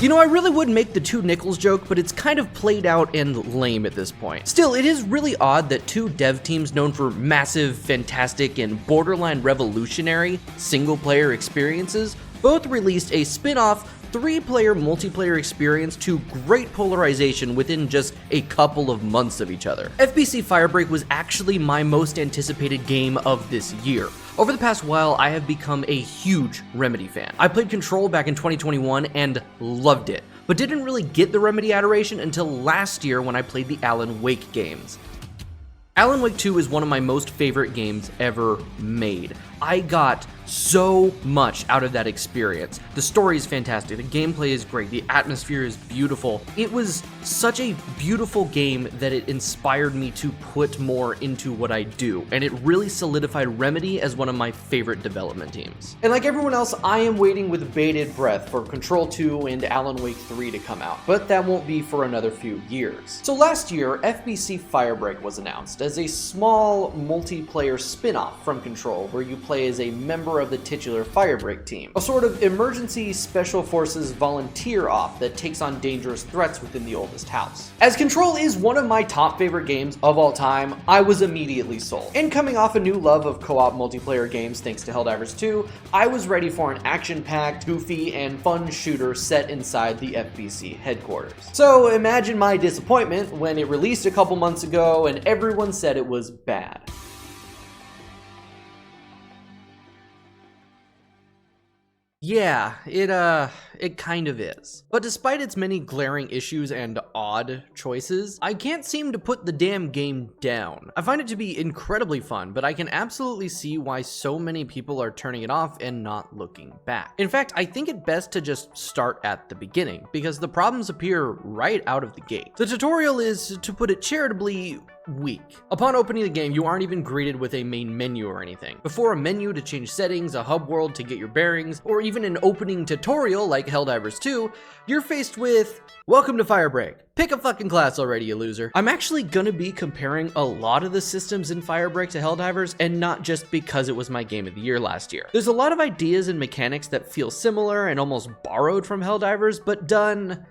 You know, I really would make the 2 nickels joke, but it's kind of played out and lame at this point. Still, it is really odd that 2 dev teams known for massive, fantastic, and borderline revolutionary single-player experiences both released a spin-off 3-player multiplayer experience to great polarization within just a couple of months of each other. FBC Firebreak was actually my most anticipated game of this year. Over the past while, I have become a huge Remedy fan. I played Control back in 2021 and loved it, but didn't really get the Remedy adoration until last year when I played the Alan Wake games. Alan Wake 2 is one of my most favorite games ever made. I got so much out of that experience. The story is fantastic, the gameplay is great, the atmosphere is beautiful. It was such a beautiful game that it inspired me to put more into what I do, and it really solidified Remedy as one of my favorite development teams. And like everyone else, I am waiting with bated breath for Control 2 and Alan Wake 3 to come out, but that won't be for another few years. So last year, FBC Firebreak was announced as a small multiplayer spin-off from Control where you play as a member of the titular Firebreak team, a sort of emergency special forces volunteer op that takes on dangerous threats within the oldest house. As Control is one of my top favorite games of all time, I was immediately sold. And coming off a new love of co-op multiplayer games thanks to Helldivers 2, I was ready for an action-packed, goofy, and fun shooter set inside the FBC headquarters. So imagine my disappointment when it released a couple months ago and everyone said it was bad. Yeah, it kind of is. But despite its many glaring issues and odd choices, I can't seem to put the damn game down. I find it to be incredibly fun, but I can absolutely see why so many people are turning it off and not looking back. In fact, I think it best to just start at the beginning, because the problems appear right out of the gate. The tutorial is, to put it charitably, weak. Upon opening the game, you aren't even greeted with a main menu or anything. Before a menu to change settings, a hub world to get your bearings, or even an opening tutorial like Helldivers 2, you're faced with, welcome to Firebreak. Pick a fucking class already, you loser. I'm actually gonna be comparing a lot of the systems in Firebreak to Helldivers, and not just because it was my game of the year last year. There's a lot of ideas and mechanics that feel similar and almost borrowed from Helldivers, but done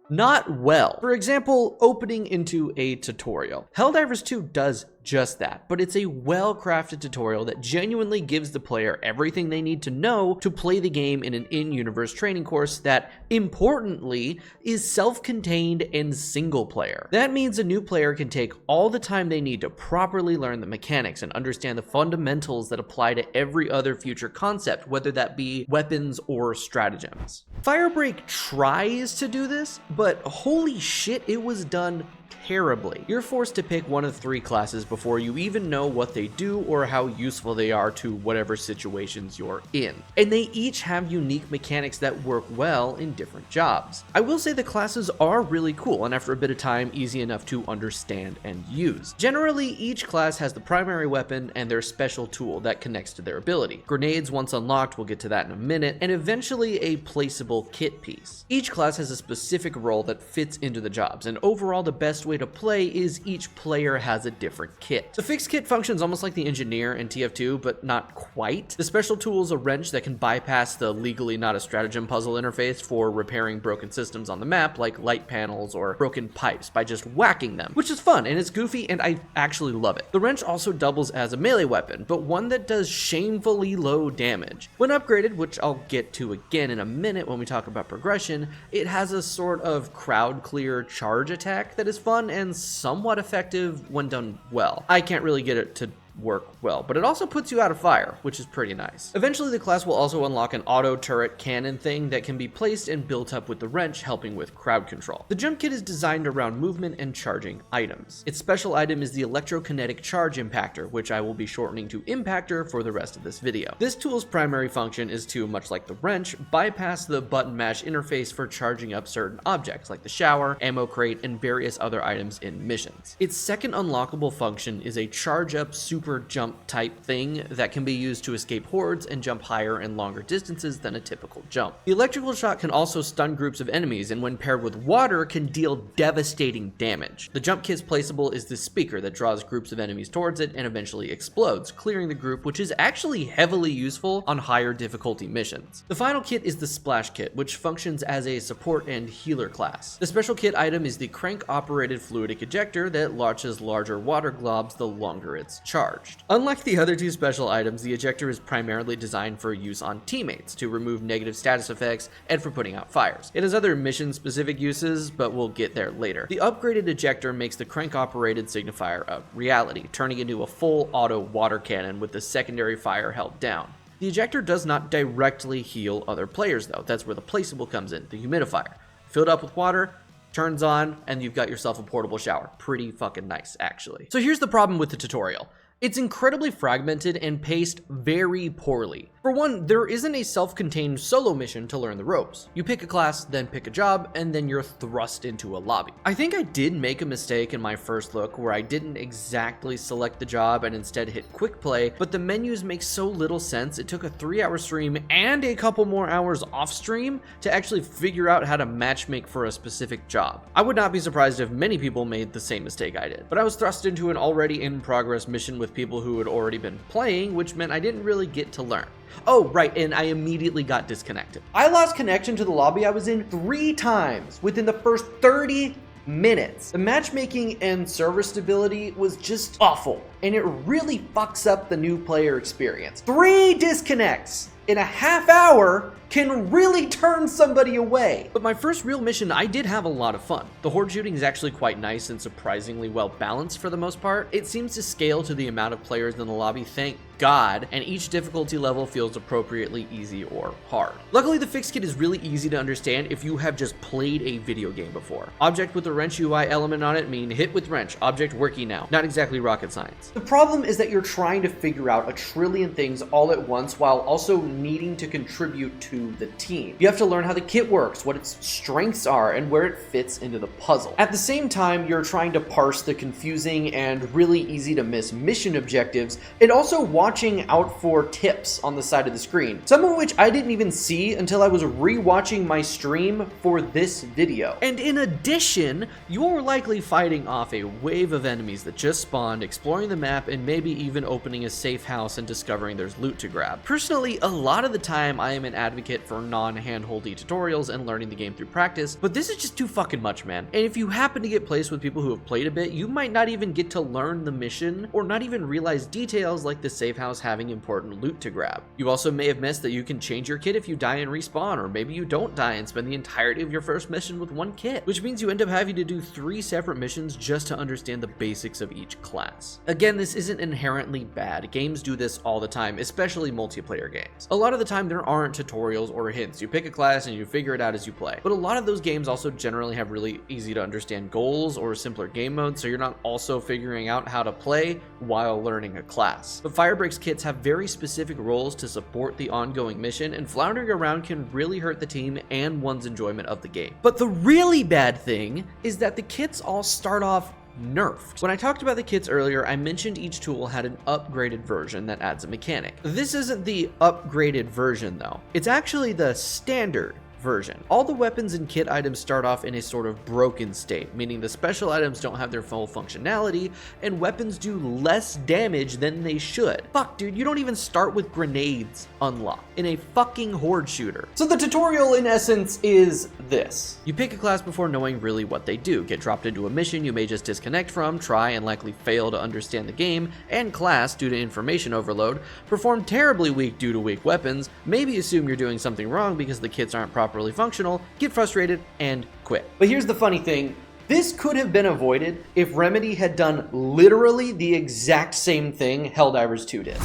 not well. For example, opening into a tutorial. Helldivers 2 does just that, but it's a well-crafted tutorial that genuinely gives the player everything they need to know to play the game in an in-universe training course that, importantly, is self-contained and single-player. That means a new player can take all the time they need to properly learn the mechanics and understand the fundamentals that apply to every other future concept, whether that be weapons or stratagems. Firebreak tries to do this, but holy shit, it was done terribly. You're forced to pick one of 3 classes before you even know what they do or how useful they are to whatever situations you're in. And they each have unique mechanics that work well in different jobs. I will say the classes are really cool and after a bit of time easy enough to understand and use. Generally, each class has the primary weapon and their special tool that connects to their ability. Grenades, once unlocked, we'll get to that in a minute, and eventually a placeable kit piece. Each class has a specific role that fits into the jobs, and overall the best way to play is each player has a different kit. The fixed kit functions almost like the engineer in TF2, but not quite. The special tool is a wrench that can bypass the legally not a stratagem puzzle interface for repairing broken systems on the map, like light panels or broken pipes, by just whacking them, which is fun and it's goofy and I actually love it. The wrench also doubles as a melee weapon, but one that does shamefully low damage. When upgraded, which I'll get to again in a minute when we talk about progression, it has a sort of crowd clear charge attack that is fun and somewhat effective when done well. I can't really get it to work well, but it also puts you out of fire, which is pretty nice. Eventually the class will also unlock an auto turret cannon thing that can be placed and built up with the wrench, helping with crowd control. The jump kit is designed around movement and charging items. Its special item is the electrokinetic charge impactor, which I will be shortening to impactor for the rest of this video. This tool's primary function is to, much like the wrench, bypass the button mash interface for charging up certain objects like the shower, ammo crate, and various other items in missions. Its second unlockable function is a charge up super super jump type thing that can be used to escape hordes and jump higher and longer distances than a typical jump. The electrical shot can also stun groups of enemies, and when paired with water can deal devastating damage. The jump kit's placeable is this speaker that draws groups of enemies towards it and eventually explodes, clearing the group, which is actually heavily useful on higher difficulty missions. The final kit is the splash kit, which functions as a support and healer class. The special kit item is the crank operated fluidic ejector that launches larger water globs the longer it's charged. Unlike the other two special items, the ejector is primarily designed for use on teammates to remove negative status effects and for putting out fires. It has other mission specific uses, but we'll get there later. The upgraded ejector makes the crank operated signifier a reality, turning into a full auto water cannon with the secondary fire held down. The ejector does not directly heal other players though. That's where the placeable comes in, the humidifier. Filled up with water, turns on, and you've got yourself a portable shower. Pretty fucking nice, actually. So here's the problem with the tutorial. It's incredibly fragmented and paced very poorly. For one, there isn't a self-contained solo mission to learn the ropes. You pick a class, then pick a job, and then you're thrust into a lobby. I think I did make a mistake in my first look where I didn't exactly select the job and instead hit quick play, but the menus make so little sense it took a 3-hour stream and a couple more hours off stream to actually figure out how to matchmake for a specific job. I would not be surprised if many people made the same mistake I did, but I was thrust into an already in progress mission with people who had already been playing, which meant I didn't really get to learn. Oh, right, and I immediately got disconnected. I lost connection to the lobby I was in 3 times within the first 30 minutes. The matchmaking and server stability was just awful, and it really fucks up the new player experience. 3 disconnects in a half hour can really turn somebody away. But my first real mission, I did have a lot of fun. The horde shooting is actually quite nice and surprisingly well balanced for the most part. It seems to scale to the amount of players in the lobby, thank God, and each difficulty level feels appropriately easy or hard. Luckily, the fix kit is really easy to understand if you have just played a video game before. Object with a wrench UI element on it mean hit with wrench, object working now. Not exactly rocket science. The problem is that you're trying to figure out a trillion things all at once while also needing to contribute to the team. You have to learn how the kit works, what its strengths are, and where it fits into the puzzle. At the same time, you're trying to parse the confusing and really easy to miss mission objectives, and also watching out for tips on the side of the screen, some of which I didn't even see until I was re-watching my stream for this video. And in addition, you're likely fighting off a wave of enemies that just spawned, exploring the map, and maybe even opening a safe house and discovering there's loot to grab. Personally, a lot of the time I am an advocate for non-handholdy tutorials and learning the game through practice, but this is just too fucking much, man. And if you happen to get placed with people who have played a bit, you might not even get to learn the mission or not even realize details like the safe house having important loot to grab. You also may have missed that you can change your kit if you die and respawn, or maybe you don't die and spend the entirety of your first mission with one kit, which means you end up having to do 3 separate missions just to understand the basics of each class. Again, this isn't inherently bad. Games do this all the time, especially multiplayer games. A lot of the time there aren't tutorials or hints. You pick a class and you figure it out as you play. But a lot of those games also generally have really easy to understand goals or simpler game modes, so you're not also figuring out how to play while learning a class. But Firebreak's kits have very specific roles to support the ongoing mission, and floundering around can really hurt the team and one's enjoyment of the game. But the really bad thing is that the kits all start off nerfed. When I talked about the kits earlier, I mentioned each tool had an upgraded version that adds a mechanic. This isn't the upgraded version though. It's actually the standard version. All the weapons and kit items start off in a sort of broken state, meaning the special items don't have their full functionality and weapons do less damage than they should. Fuck, dude, you don't even start with grenades unlocked in a fucking horde shooter. So the tutorial in essence is this. You pick a class before knowing really what they do, get dropped into a mission you may just disconnect from, try and likely fail to understand the game and class due to information overload, perform terribly weak due to weak weapons, maybe assume you're doing something wrong because the kits aren't properly functional, get frustrated, and quit. But here's the funny thing. This could have been avoided if Remedy had done literally the exact same thing Helldivers 2 did.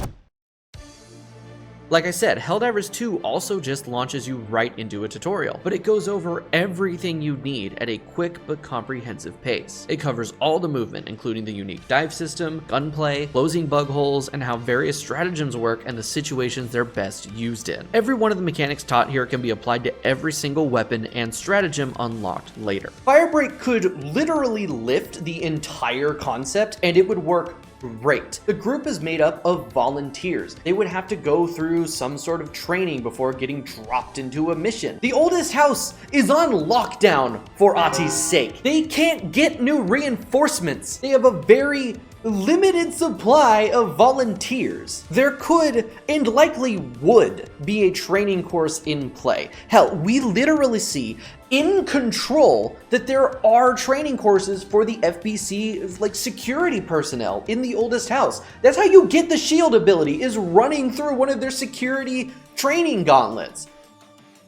Like I said, Helldivers 2 also just launches you right into a tutorial, but it goes over everything you need at a quick but comprehensive pace. It covers all the movement, including the unique dive system, gunplay, closing bug holes, and how various stratagems work and the situations they're best used in. Every one of the mechanics taught here can be applied to every single weapon and stratagem unlocked later. Firebreak could literally lift the entire concept and it would work Great. The group is made up of volunteers. They would have to go through some sort of training before getting dropped into a mission. The oldest house is on lockdown, for Ati's sake. They can't get new reinforcements. They have a very limited supply of volunteers. There could and likely would be a training course in play. Hell, we literally see in Control that there are training courses for the FBC like security personnel in the oldest house. That's how you get the shield ability, is running through one of their security training gauntlets.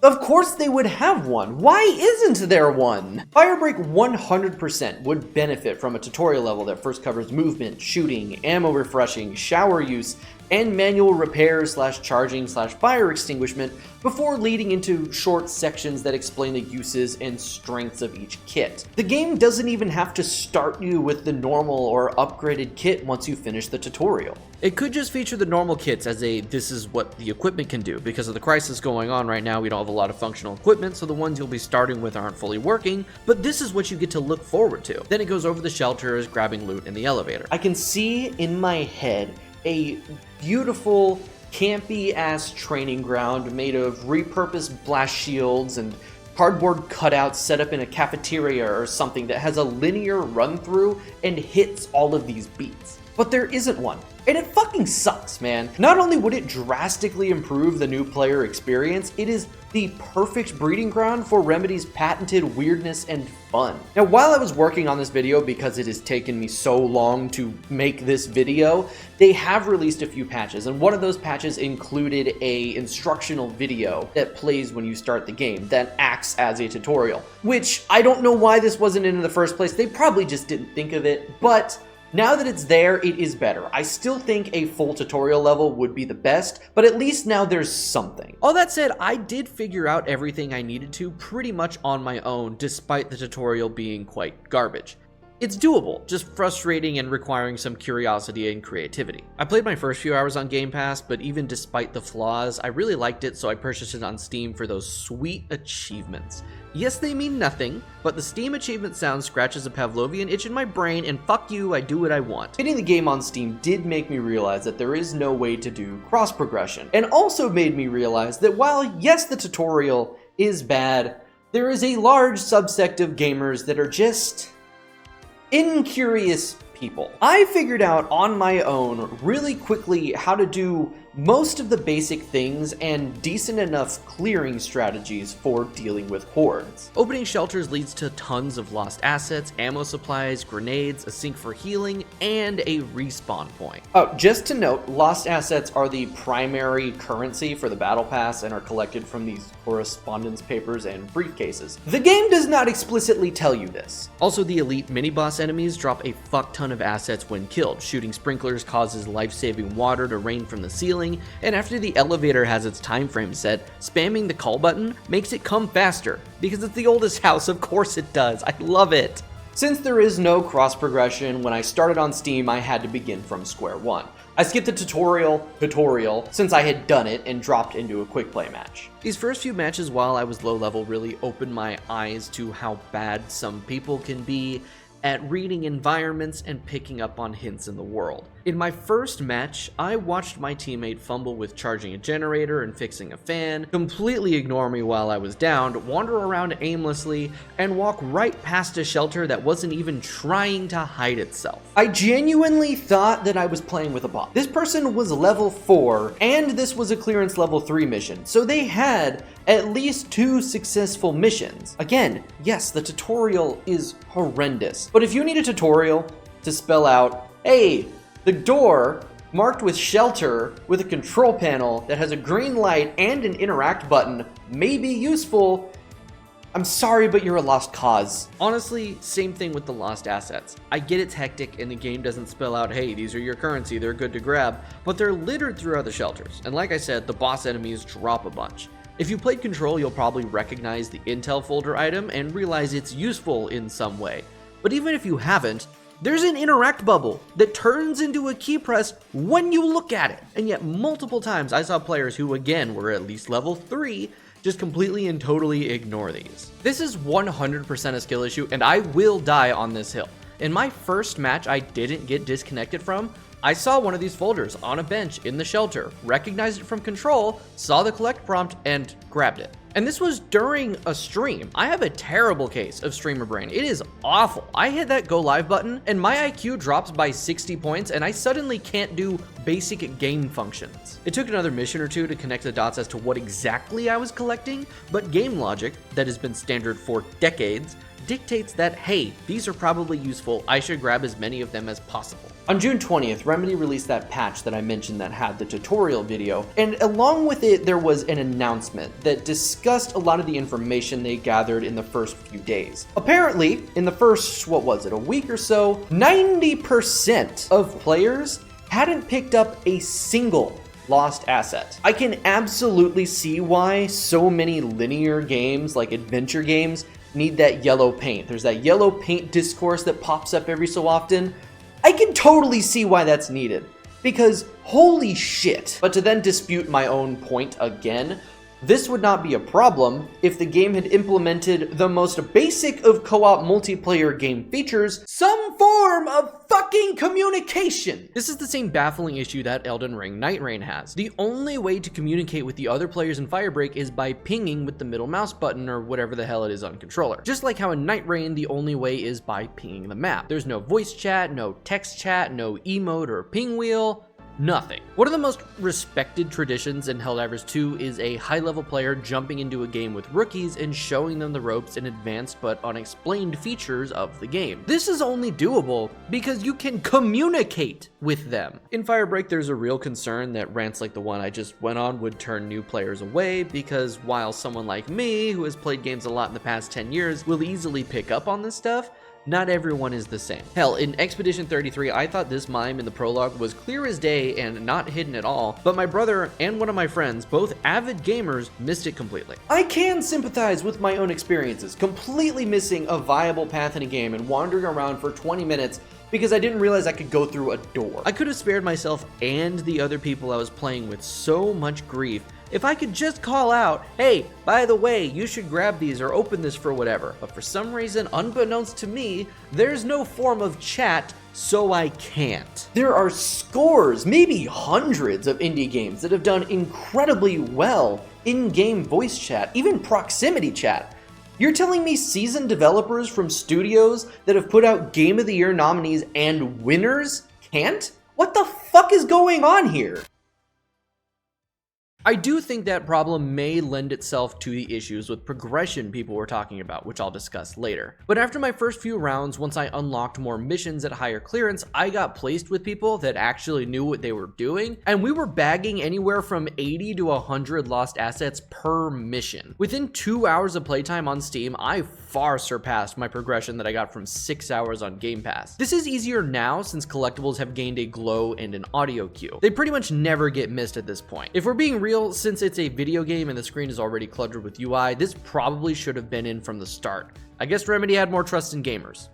Of course they would have one. Why isn't there one? Firebreak 100% would benefit from a tutorial level that first covers movement, shooting, ammo refreshing, shower use, and manual repair / charging / fire extinguishment before leading into short sections that explain the uses and strengths of each kit. The game doesn't even have to start you with the normal or upgraded kit once you finish the tutorial. It could just feature the normal kits as a this is what the equipment can do. Because of the crisis going on right now, we don't have a lot of functional equipment, so the ones you'll be starting with aren't fully working, but this is what you get to look forward to. Then it goes over the shelters, grabbing loot in the elevator. I can see in my head a beautiful, campy-ass training ground made of repurposed blast shields and cardboard cutouts set up in a cafeteria or something that has a linear run-through and hits all of these beats. But there isn't one. And it fucking sucks, man. Not only would it drastically improve the new player experience, it is the perfect breeding ground for Remedy's patented weirdness and fun. Now, while I was working on this video, because it has taken me so long to make this video, they have released a few patches, and one of those patches included a instructional video that plays when you start the game that acts as a tutorial, which I don't know why this wasn't in the first place. They probably just didn't think of it, but now that it's there, it is better. I still think a full tutorial level would be the best, but at least now there's something. All that said, I did figure out everything I needed to pretty much on my own, despite the tutorial being quite garbage. It's doable, just frustrating and requiring some curiosity and creativity. I played my first few hours on Game Pass, but even despite the flaws, I really liked it, so I purchased it on Steam for those sweet achievements. Yes, they mean nothing, but the Steam achievement sound scratches a Pavlovian itch in my brain, and fuck you, I do what I want. Getting the game on Steam did make me realize that there is no way to do cross-progression, and also made me realize that while, yes, the tutorial is bad, there is a large subsect of gamers that are just incurious people. I figured out on my own really quickly how to do most of the basic things and decent enough clearing strategies for dealing with hordes. Opening shelters leads to tons of lost assets, ammo supplies, grenades, a sink for healing, and a respawn point. Oh, just to note, lost assets are the primary currency for the battle pass and are collected from these correspondence papers and briefcases. The game does not explicitly tell you this. Also, the elite mini-boss enemies drop a fuck ton of assets when killed. Shooting sprinklers causes life-saving water to rain from the ceiling, and after the elevator has its time frame set, spamming the call button makes it come faster. Because it's the oldest house, of course it does. I love it. Since there is no cross progression, when I started on Steam, I had to begin from square one. I skipped the tutorial since I had done it and dropped into a quick play match. These first few matches while I was low level really opened my eyes to how bad some people can be at reading environments and picking up on hints in the world. In my first match, I watched my teammate fumble with charging a generator and fixing a fan, completely ignore me while I was downed, wander around aimlessly, and walk right past a shelter that wasn't even trying to hide itself. I genuinely thought that I was playing with a bot. This person was level 4, and this was a clearance level 3 mission, so they had at least 2 successful missions. Again, yes, the tutorial is horrendous, but if you need a tutorial to spell out, hey, the door marked with shelter with a control panel that has a green light and an interact button may be useful, I'm sorry, but you're a lost cause. Honestly, same thing with the lost assets. I get it's hectic and the game doesn't spell out, hey, these are your currency, they're good to grab, but they're littered throughout the shelters. And like I said, the boss enemies drop a bunch. If you played Control, you'll probably recognize the intel folder item and realize it's useful in some way. But even if you haven't, there's an interact bubble that turns into a key press when you look at it. And yet multiple times I saw players who again were at least level 3 just completely and totally ignore these. This is 100% a skill issue and I will die on this hill. In my first match I didn't get disconnected from, I saw one of these folders on a bench in the shelter, recognized it from control, saw the collect prompt, and grabbed it. And this was during a stream. I have a terrible case of streamer brain. It is awful. I hit that go live button and my IQ drops by 60 points and I suddenly can't do basic game functions. It took another mission or two to connect the dots as to what exactly I was collecting, but game logic, that has been standard for decades, dictates that, hey, these are probably useful, I should grab as many of them as possible. On June 20th, Remedy released that patch that I mentioned that had the tutorial video, and along with it, there was an announcement that discussed a lot of the information they gathered in the first few days. Apparently, in the first, what was it, a week or so, 90% of players hadn't picked up a single lost asset. I can absolutely see why so many linear games, like adventure games, need that yellow paint. There's that yellow paint discourse that pops up every so often. I can totally see why that's needed, because holy shit. But to then dispute my own point again, this would not be a problem if the game had implemented the most basic of co-op multiplayer game features, some form of fucking communication. This is the same baffling issue that Elden Ring Night Rain has. The only way to communicate with the other players in Firebreak is by pinging with the middle mouse button or whatever the hell it is on controller. Just like how in Night Rain, the only way is by pinging the map. There's no voice chat, no text chat, no emote or ping wheel. Nothing. One of the most respected traditions in Helldivers 2 is a high-level player jumping into a game with rookies and showing them the ropes and advanced but unexplained features of the game. This is only doable because you can communicate with them. In Firebreak, there's a real concern that rants like the one I just went on would turn new players away, because while someone like me, who has played games a lot in the past 10 years, will easily pick up on this stuff, not everyone is the same. Hell, in Expedition 33, I thought this mime in the prologue was clear as day and not hidden at all, but my brother and one of my friends, both avid gamers, missed it completely. I can sympathize with my own experiences, completely missing a viable path in a game and wandering around for 20 minutes because I didn't realize I could go through a door. I could have spared myself and the other people I was playing with so much grief if I could just call out, hey, by the way, you should grab these or open this for whatever. But for some reason, unbeknownst to me, there's no form of chat, so I can't. There are scores, maybe hundreds of indie games that have done incredibly well in-game voice chat, even proximity chat. You're telling me seasoned developers from studios that have put out Game of the Year nominees and winners can't? What the fuck is going on here? I do think that problem may lend itself to the issues with progression people were talking about, which I'll discuss later. But after my first few rounds, once I unlocked more missions at higher clearance, I got placed with people that actually knew what they were doing, and we were bagging anywhere from 80 to 100 lost assets per mission. Within 2 hours of playtime on Steam, I far surpassed my progression that I got from 6 hours on Game Pass. This is easier now since collectibles have gained a glow and an audio cue. They pretty much never get missed at this point. If we're being real, since it's a video game and the screen is already cluttered with UI, this probably should have been in from the start. I guess Remedy had more trust in gamers.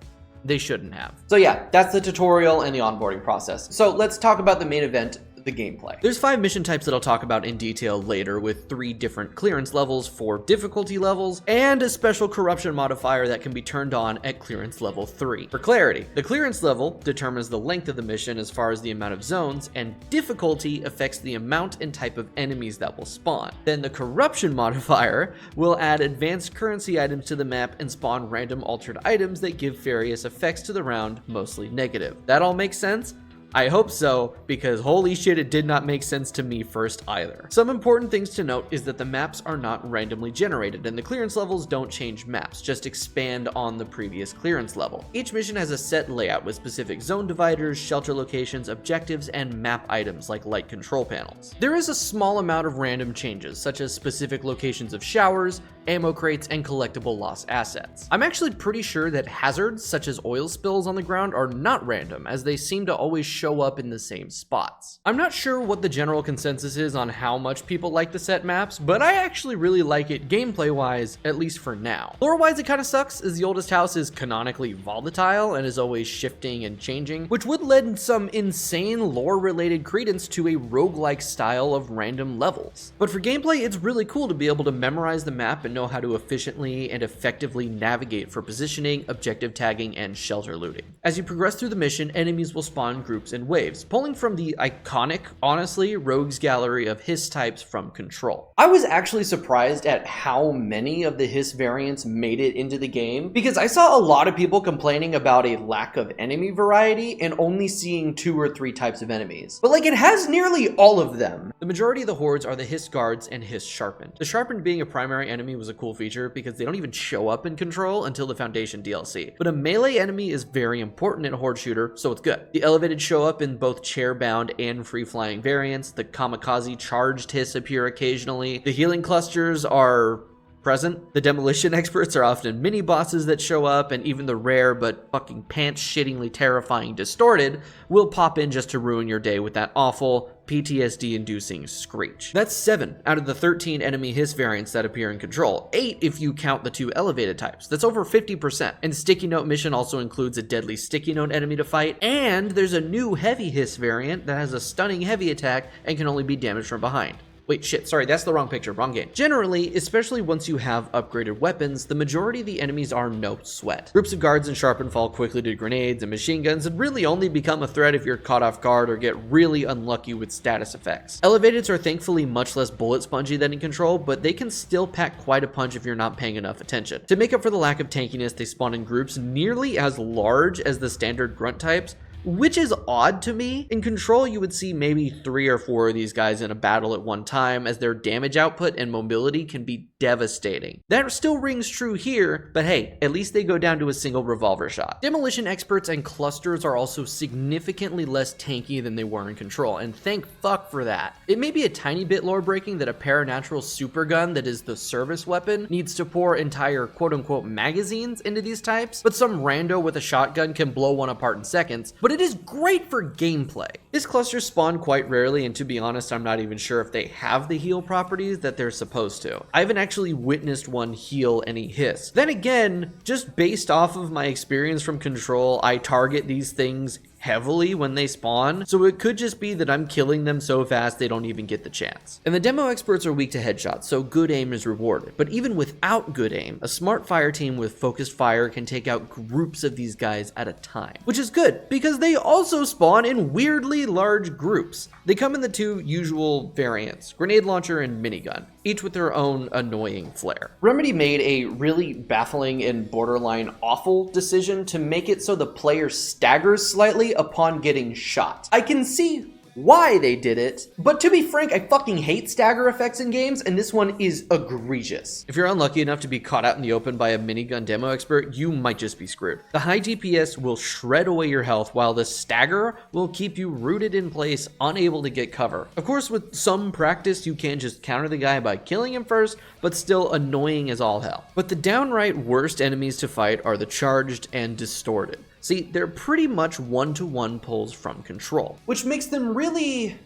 They shouldn't have. So yeah, that's the tutorial and the onboarding process. So let's talk about the main event, the gameplay. There's 5 mission types that I'll talk about in detail later, with 3 different clearance levels, 4 difficulty levels, and a special corruption modifier that can be turned on at clearance level 3. For clarity, the clearance level determines the length of the mission as far as the amount of zones, and difficulty affects the amount and type of enemies that will spawn. Then the corruption modifier will add advanced currency items to the map and spawn random altered items that give various effects to the round, mostly negative. That all makes sense? I hope so, because holy shit, it did not make sense to me first either. Some important things to note is that the maps are not randomly generated, and the clearance levels don't change maps, just expand on the previous clearance level. Each mission has a set layout with specific zone dividers, shelter locations, objectives, and map items like light control panels. There is a small amount of random changes, such as specific locations of showers, ammo crates, and collectible lost assets. I'm actually pretty sure that hazards, such as oil spills on the ground, are not random, as they seem to always show up in the same spots. I'm not sure what the general consensus is on how much people like the set maps, but I actually really like it gameplay-wise, at least for now. Lore-wise, it kind of sucks, as the oldest house is canonically volatile and is always shifting and changing, which would lend some insane lore-related credence to a roguelike style of random levels. But for gameplay, it's really cool to be able to memorize the map and know how to efficiently and effectively navigate for positioning, objective tagging, and shelter looting. As you progress through the mission, enemies will spawn groups and waves, pulling from the iconic, honestly, rogues gallery of hiss types from Control. I was actually surprised at how many of the hiss variants made it into the game, because I saw a lot of people complaining about a lack of enemy variety and only seeing 2 or 3 types of enemies. But like, it has nearly all of them. The majority of the hordes are the hiss guards and hiss sharpened. The sharpened being a primary enemy was a cool feature because they don't even show up in Control until the Foundation DLC. But a melee enemy is very important in a horde shooter, so it's good. The elevated show up in both chair-bound and free-flying variants. The kamikaze charged hiss appear occasionally. The healing clusters are present. The demolition experts are often mini bosses that show up, and even the rare but fucking pants-shittingly terrifying distorted will pop in just to ruin your day with that awful PTSD-inducing screech. That's 7 out of the 13 enemy hiss variants that appear in Control, 8 if you count the 2 elevated types. That's over 50%. And Sticky Note mission also includes a deadly Sticky Note enemy to fight, and there's a new heavy hiss variant that has a stunning heavy attack and can only be damaged from behind. Wait, shit, sorry, that's the wrong picture, wrong game. Generally, especially once you have upgraded weapons, the majority of the enemies are no sweat. Groups of guards and sharpen fall quickly to grenades and machine guns and really only become a threat if you're caught off guard or get really unlucky with status effects. Elevateds are thankfully much less bullet spongy than in Control, but they can still pack quite a punch if you're not paying enough attention. To make up for the lack of tankiness, they spawn in groups nearly as large as the standard grunt types, which is odd to me. In Control, you would see maybe 3 or 4 of these guys in a battle at one time, as their damage output and mobility can be devastating. That still rings true here, but hey, at least they go down to a single revolver shot. Demolition experts and clusters are also significantly less tanky than they were in Control, and thank fuck for that. It may be a tiny bit lore breaking that a paranatural supergun that is the service weapon needs to pour entire quote-unquote magazines into these types, but some rando with a shotgun can blow one apart in seconds, but it is great for gameplay. These clusters spawn quite rarely, and to be honest, I'm not even sure if they have the heal properties that they're supposed to. I haven't actually witnessed one heal any hiss. Then again, just based off of my experience from Control, I target these things heavily when they spawn, so it could just be that I'm killing them so fast they don't even get the chance. And the demo experts are weak to headshots, so good aim is rewarded. But even without good aim, a smart fire team with focused fire can take out groups of these guys at a time, which is good because they also spawn in weirdly large groups. They come in the 2 usual variants, grenade launcher and minigun, each with their own annoying flair. Remedy made a really baffling and borderline awful decision to make it so the player staggers slightly upon getting shot. I can see why they did it, but to be frank, I fucking hate stagger effects in games, and this one is egregious. If you're unlucky enough to be caught out in the open by a minigun demo expert, you might just be screwed. The high DPS will shred away your health, while the stagger will keep you rooted in place, unable to get cover. Of course, with some practice, you can just counter the guy by killing him first, but still annoying as all hell. But the downright worst enemies to fight are the charged and distorted. See, they're pretty much one-to-one pulls from Control, which makes them really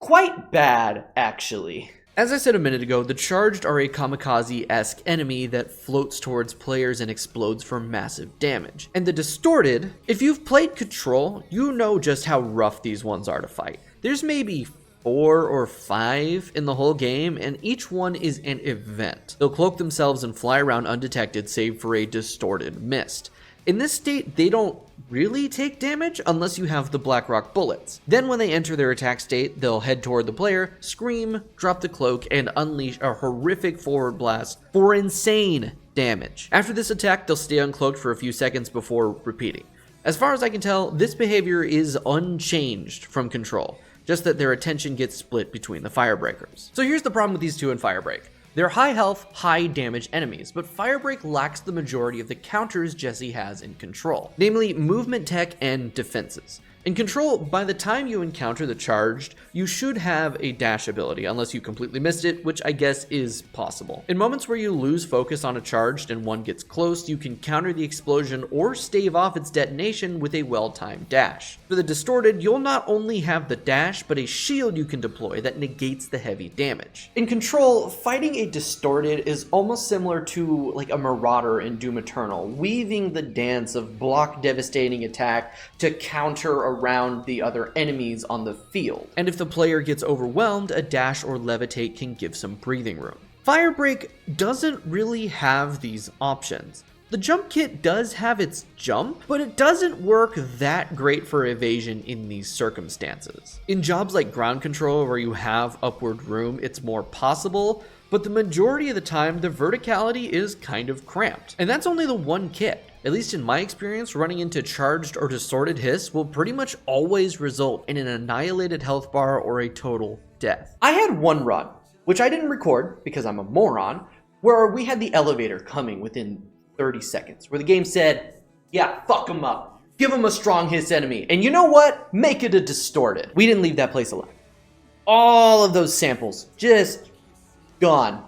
quite bad, actually. As I said a minute ago, the charged are a kamikaze-esque enemy that floats towards players and explodes for massive damage. And the distorted, if you've played Control, you know just how rough these ones are to fight. There's maybe 4 or 5 in the whole game, and each one is an event. They'll cloak themselves and fly around undetected, save for a distorted mist. In this state, they don't really take damage unless you have the Blackrock bullets. Then when they enter their attack state, they'll head toward the player, scream, drop the cloak, and unleash a horrific forward blast for insane damage. After this attack, they'll stay uncloaked for a few seconds before repeating. As far as I can tell, this behavior is unchanged from Control, just that their attention gets split between the Firebreakers. So here's the problem with these 2 in Firebreak. They're high health, high damage enemies, but Firebreak lacks the majority of the counters Jesse has in Control, namely movement tech and defenses. In Control, by the time you encounter the charged, you should have a dash ability, unless you completely missed it, which I guess is possible. In moments where you lose focus on a charged and one gets close, you can counter the explosion or stave off its detonation with a well-timed dash. For the distorted, you'll not only have the dash, but a shield you can deploy that negates the heavy damage. In Control, fighting a distorted is almost similar to like a marauder in Doom Eternal, weaving the dance of block devastating attack to counter around the other enemies on the field. And if the player gets overwhelmed, a dash or levitate can give some breathing room. Firebreak doesn't really have these options. The jump kit does have its jump, but it doesn't work that great for evasion in these circumstances. In jobs like ground control where you have upward room, it's more possible, but the majority of the time the verticality is kind of cramped. And that's only the one kit. At least in my experience, running into charged or distorted hiss will pretty much always result in an annihilated health bar or a total death. I had one run, which I didn't record because I'm a moron, where we had the elevator coming within 30 seconds, where the game said, yeah, fuck him up. Give him a strong hiss enemy. And you know what? Make it a distorted. We didn't leave that place alive. All of those samples just gone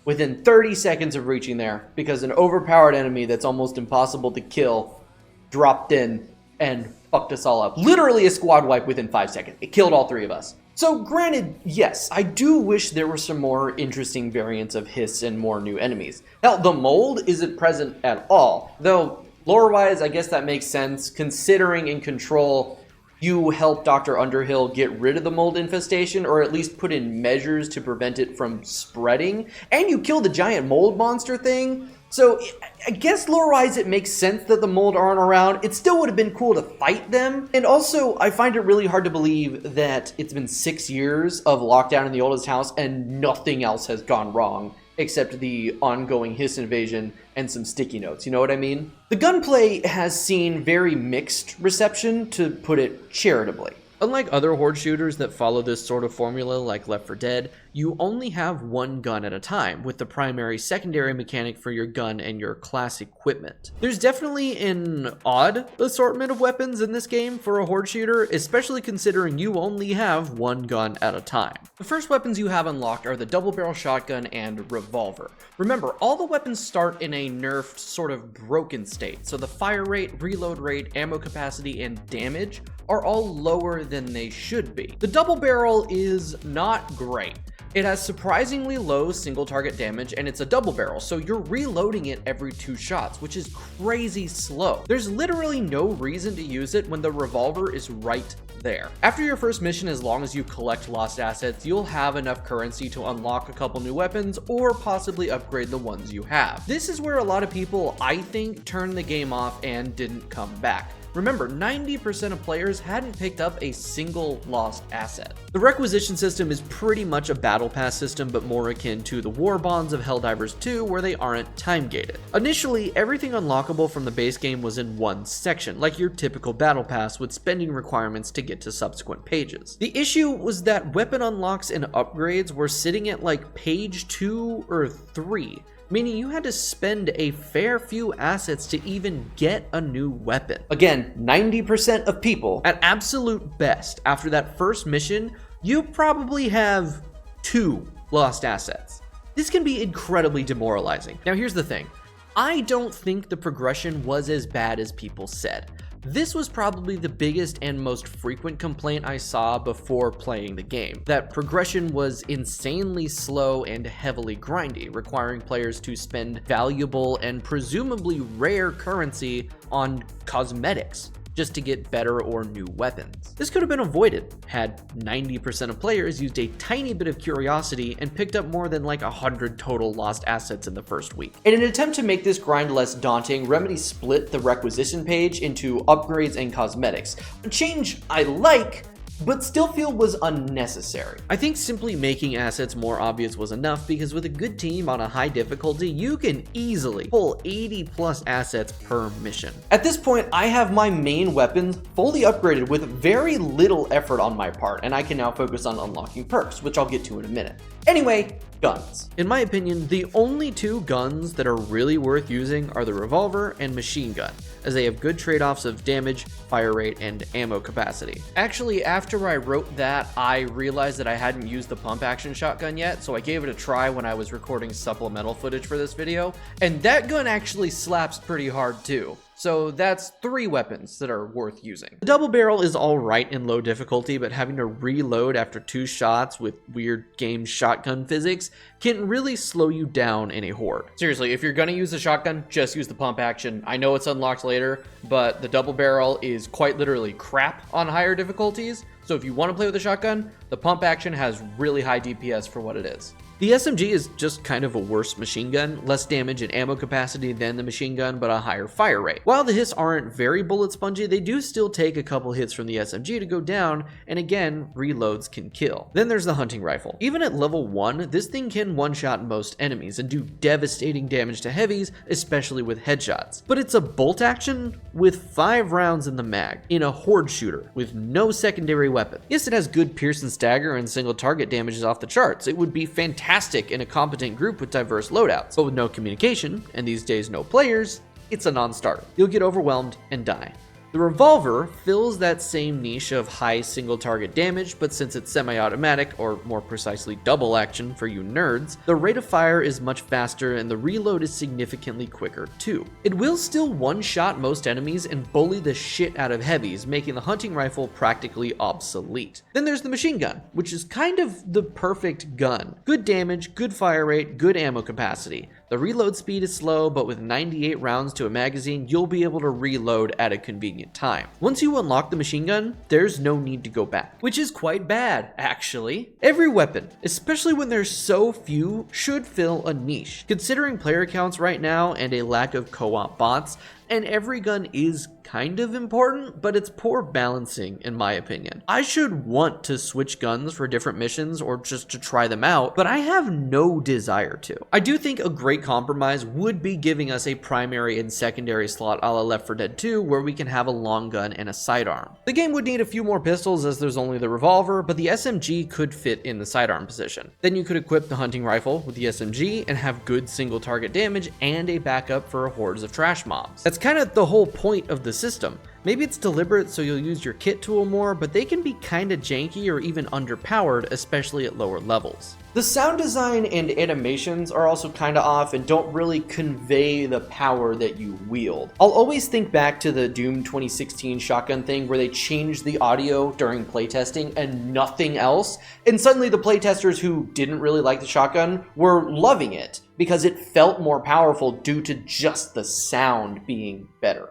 within 30 seconds of reaching there because an overpowered enemy that's almost impossible to kill dropped in and fucked us all up. Literally a squad wipe within 5 seconds. It killed all three of us. So granted, yes, I do wish there were some more interesting variants of hiss and more new enemies. Hell, the mold isn't present at all, though lore-wise, I guess that makes sense, considering in Control, you help Dr. Underhill get rid of the mold infestation, or at least put in measures to prevent it from spreading, and you kill the giant mold monster thing. So I guess lore-wise it makes sense that the mold aren't around. It still would have been cool to fight them. And also, I find it really hard to believe that it's been 6 years of lockdown in the oldest house and nothing else has gone wrong except the ongoing hiss invasion and some sticky notes, you know what I mean? The gunplay has seen very mixed reception, to put it charitably. Unlike other horde shooters that follow this sort of formula like Left 4 Dead, you only have one gun at a time, with the primary secondary mechanic for your gun and your class equipment. There's definitely an odd assortment of weapons in this game for a horde shooter, especially considering you only have one gun at a time. The first weapons you have unlocked are the double barrel shotgun and revolver. Remember, all the weapons start in a nerfed, sort of broken state, so the fire rate, reload rate, ammo capacity, and damage are all lower than they should be. The double barrel is not great. It has surprisingly low single target damage, and it's a double barrel, so you're reloading it every 2 shots, which is crazy slow. There's literally no reason to use it when the revolver is right there. After your first mission, as long as you collect lost assets, you'll have enough currency to unlock a couple new weapons or possibly upgrade the ones you have. This is where a lot of people, I think, turned the game off and didn't come back. Remember, 90% of players hadn't picked up a single lost asset. The requisition system is pretty much a battle pass system, but more akin to the war bonds of Helldivers 2, where they aren't time gated. Initially, everything unlockable from the base game was in one section, like your typical battle pass with spending requirements to get to subsequent pages. The issue was that weapon unlocks and upgrades were sitting at like page 2 or 3. Meaning you had to spend a fair few assets to even get a new weapon. Again, 90% of people, at absolute best, after that first mission, you probably have 2 lost assets. This can be incredibly demoralizing. Now here's the thing, I don't think the progression was as bad as people said. This was probably the biggest and most frequent complaint I saw before playing the game, that progression was insanely slow and heavily grindy, requiring players to spend valuable and presumably rare currency on cosmetics just to get better or new weapons. This could have been avoided had 90% of players used a tiny bit of curiosity and picked up more than like 100 total lost assets in the first week. In an attempt to make this grind less daunting, Remedy split the requisition page into upgrades and cosmetics, a change I like, but still feel was unnecessary. I think simply making assets more obvious was enough, because with a good team on a high difficulty, you can easily pull 80 plus assets per mission. At this point, I have my main weapons fully upgraded with very little effort on my part, and I can now focus on unlocking perks, which I'll get to in a minute. Anyway, guns. In my opinion, the only 2 guns that are really worth using are the revolver and machine gun, as they have good trade-offs of damage, fire rate, and ammo capacity. Actually, after I wrote that, I realized that I hadn't used the pump action shotgun yet, so I gave it a try when I was recording supplemental footage for this video, and that gun actually slaps pretty hard too. So that's 3 weapons that are worth using. The double barrel is alright in low difficulty, but having to reload after 2 shots with weird game shotgun physics can really slow you down in a horde. Seriously, if you're gonna use the shotgun, just use the pump action. I know it's unlocked later, but the double barrel is quite literally crap on higher difficulties. So if you want to play with the shotgun, the pump action has really high DPS for what it is. The SMG is just kind of a worse machine gun, less damage and ammo capacity than the machine gun, but a higher fire rate. While the hits aren't very bullet spongy, they do still take a couple hits from the SMG to go down, and again, reloads can kill. Then there's the hunting rifle. Even at level 1, this thing can one-shot most enemies and do devastating damage to heavies, especially with headshots. But it's a bolt action with 5 rounds in the mag, in a horde shooter, with no secondary weapon. Yes, it has good pierce and stagger and single target damages off the charts. It would be fantastic in a competent group with diverse loadouts, but with no communication, and these days no players, it's a non-starter. You'll get overwhelmed and die. The revolver fills that same niche of high single target damage, but since it's semi-automatic, or more precisely double action for you nerds, the rate of fire is much faster and the reload is significantly quicker too. It will still one-shot most enemies and bully the shit out of heavies, making the hunting rifle practically obsolete. Then there's the machine gun, which is kind of the perfect gun. Good damage, good fire rate, good ammo capacity. The reload speed is slow, but with 98 rounds to a magazine, you'll be able to reload at a convenient time. Once you unlock the machine gun, there's no need to go back, which is quite bad, actually. Every weapon, especially when there's so few, should fill a niche. Considering player counts right now and a lack of co-op bots, and every gun is kind of important, but it's poor balancing in my opinion. I should want to switch guns for different missions or just to try them out, but I have no desire to. I do think a great compromise would be giving us a primary and secondary slot a la Left 4 Dead 2 where we can have a long gun and a sidearm. The game would need a few more pistols as there's only the revolver, but the SMG could fit in the sidearm position. Then you could equip the hunting rifle with the SMG and have good single target damage and a backup for hordes of trash mobs. That's kind of the whole point of the system. Maybe it's deliberate so you'll use your kit tool more, but they can be kinda janky or even underpowered, especially at lower levels. The sound design and animations are also kinda off and don't really convey the power that you wield. I'll always think back to the Doom 2016 shotgun thing where they changed the audio during playtesting and nothing else, and suddenly the playtesters who didn't really like the shotgun were loving it because it felt more powerful due to just the sound being better.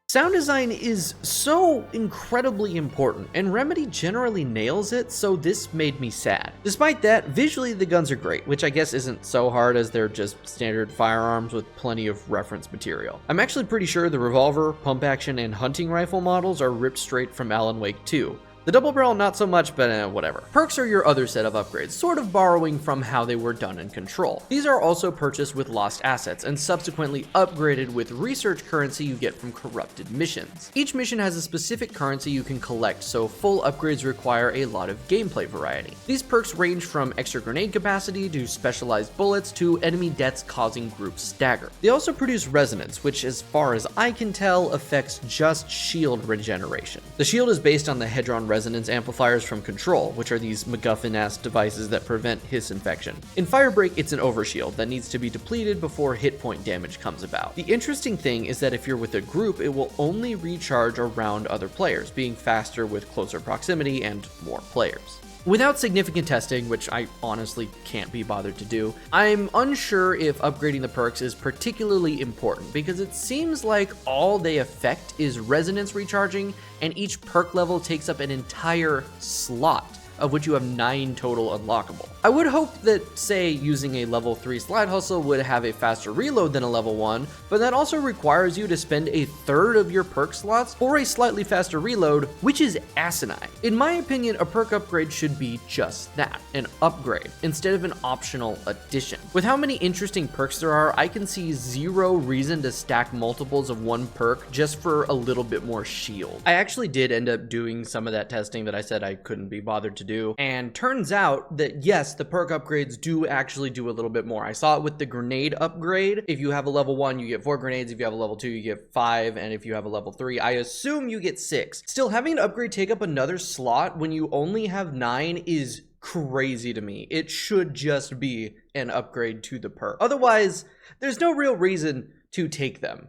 Sound design is so incredibly important, and Remedy generally nails it, so this made me sad. Despite that, visually the guns are great, which I guess isn't so hard as they're just standard firearms with plenty of reference material. I'm actually pretty sure the revolver, pump action, and hunting rifle models are ripped straight from Alan Wake 2. The double barrel not so much, but whatever. Perks are your other set of upgrades, sort of borrowing from how they were done in Control. These are also purchased with lost assets and subsequently upgraded with research currency you get from corrupted missions. Each mission has a specific currency you can collect, so full upgrades require a lot of gameplay variety. These perks range from extra grenade capacity to specialized bullets to enemy deaths causing group stagger. They also produce resonance, which as far as I can tell affects just shield regeneration. The shield is based on the Hedron resonance amplifiers from Control, which are these MacGuffin-ass devices that prevent hiss infection. In Firebreak, it's an overshield that needs to be depleted before hit point damage comes about. The interesting thing is that if you're with a group, it will only recharge around other players, being faster with closer proximity and more players. Without significant testing, which I honestly can't be bothered to do, I'm unsure if upgrading the perks is particularly important because it seems like all they affect is resonance recharging and each perk level takes up an entire slot, of which you have 9 total unlockable. I would hope that, say, using a level 3 slide hustle would have a faster reload than a level 1, but that also requires you to spend a third of your perk slots for a slightly faster reload, which is asinine. In my opinion, a perk upgrade should be just that, an upgrade, instead of an optional addition. With how many interesting perks there are, I can see zero reason to stack multiples of one perk just for a little bit more shield. I actually did end up doing some of that testing that I said I couldn't be bothered to do, and turns out that yes, the perk upgrades do actually do a little bit more. I saw it with the grenade upgrade. If you have a level 1, you get 4 grenades. If you have a level 2, you get 5. And if you have a level 3, I assume you get 6. Still, having an upgrade take up another slot when you only have 9 is crazy to me. It should just be an upgrade to the perk. Otherwise, there's no real reason to take them.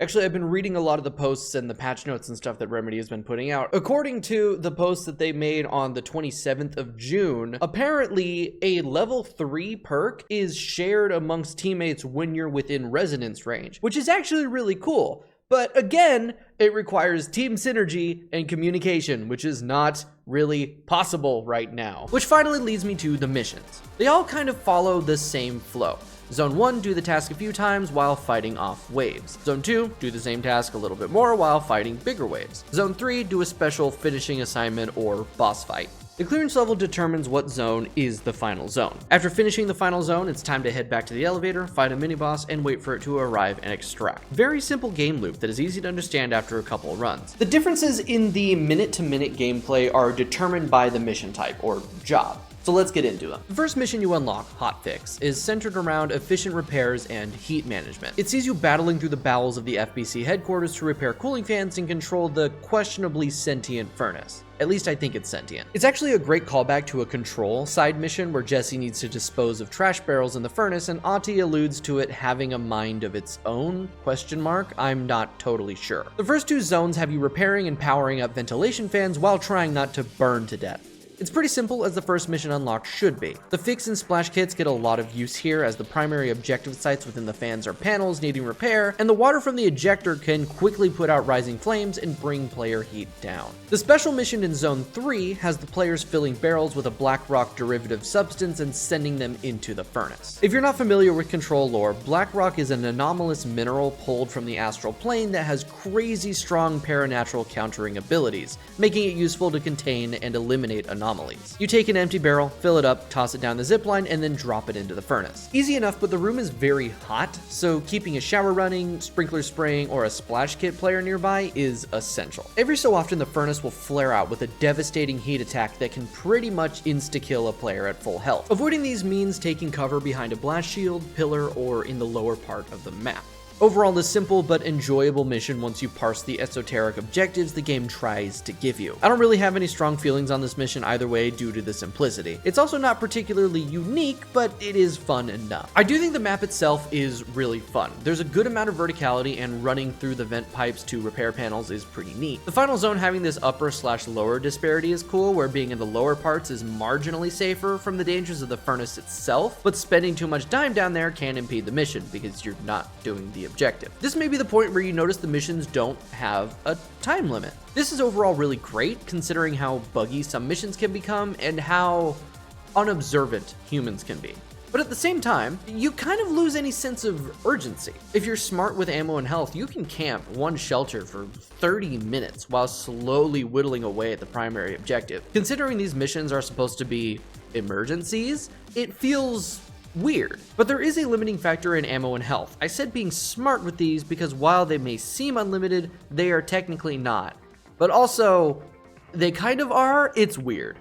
Actually, I've been reading a lot of the posts and the patch notes and stuff that Remedy has been putting out. According to the post that they made on the 27th of June, apparently a level 3 perk is shared amongst teammates when you're within resonance range, which is actually really cool. But again, it requires team synergy and communication, which is not really possible right now. Which finally leads me to the missions. They all kind of follow the same flow. Zone 1, do the task a few times while fighting off waves. Zone 2, do the same task a little bit more while fighting bigger waves. Zone 3, do a special finishing assignment or boss fight. The clearance level determines what zone is the final zone. After finishing the final zone, it's time to head back to the elevator, fight a mini-boss, and wait for it to arrive and extract. Very simple game loop that is easy to understand after a couple runs. The differences in the minute-to-minute gameplay are determined by the mission type, or job. So let's get into them. The first mission you unlock, Hotfix, is centered around efficient repairs and heat management. It sees you battling through the bowels of the FBC headquarters to repair cooling fans and control the questionably sentient furnace. At least I think it's sentient. It's actually a great callback to a Control side mission where Jesse needs to dispose of trash barrels in the furnace, and Ahti alludes to it having a mind of its own, ? I'm not totally sure. The first two zones have you repairing and powering up ventilation fans while trying not to burn to death. It's pretty simple, as the first mission unlock should be. The fix and splash kits get a lot of use here, as the primary objective sites within the fans are panels needing repair, and the water from the ejector can quickly put out rising flames and bring player heat down. The special mission in Zone 3 has the players filling barrels with a black rock derivative substance and sending them into the furnace. If you're not familiar with Control lore, black rock is an anomalous mineral pulled from the astral plane that has crazy strong paranatural countering abilities, making it useful to contain and eliminate anomalies. You take an empty barrel, fill it up, toss it down the zipline, and then drop it into the furnace. Easy enough, but the room is very hot, so keeping a shower running, sprinkler spraying, or a splash kit player nearby is essential. Every so often, the furnace will flare out with a devastating heat attack that can pretty much insta-kill a player at full health. Avoiding these means taking cover behind a blast shield, pillar, or in the lower part of the map. Overall, a simple but enjoyable mission once you parse the esoteric objectives the game tries to give you. I don't really have any strong feelings on this mission either way due to the simplicity. It's also not particularly unique, but it is fun enough. I do think the map itself is really fun. There's a good amount of verticality, and running through the vent pipes to repair panels is pretty neat. The final zone having this upper/lower disparity is cool, where being in the lower parts is marginally safer from the dangers of the furnace itself, but spending too much time down there can impede the mission because you're not doing the objective. This may be the point where you notice the missions don't have a time limit. This is overall really great, considering how buggy some missions can become and how unobservant humans can be. But at the same time, you kind of lose any sense of urgency. If you're smart with ammo and health, you can camp one shelter for 30 minutes while slowly whittling away at the primary objective. Considering these missions are supposed to be emergencies, it feels weird. But there is a limiting factor in ammo and health. I said being smart with these because while they may seem unlimited, they are technically not. But also, they kind of are. It's weird.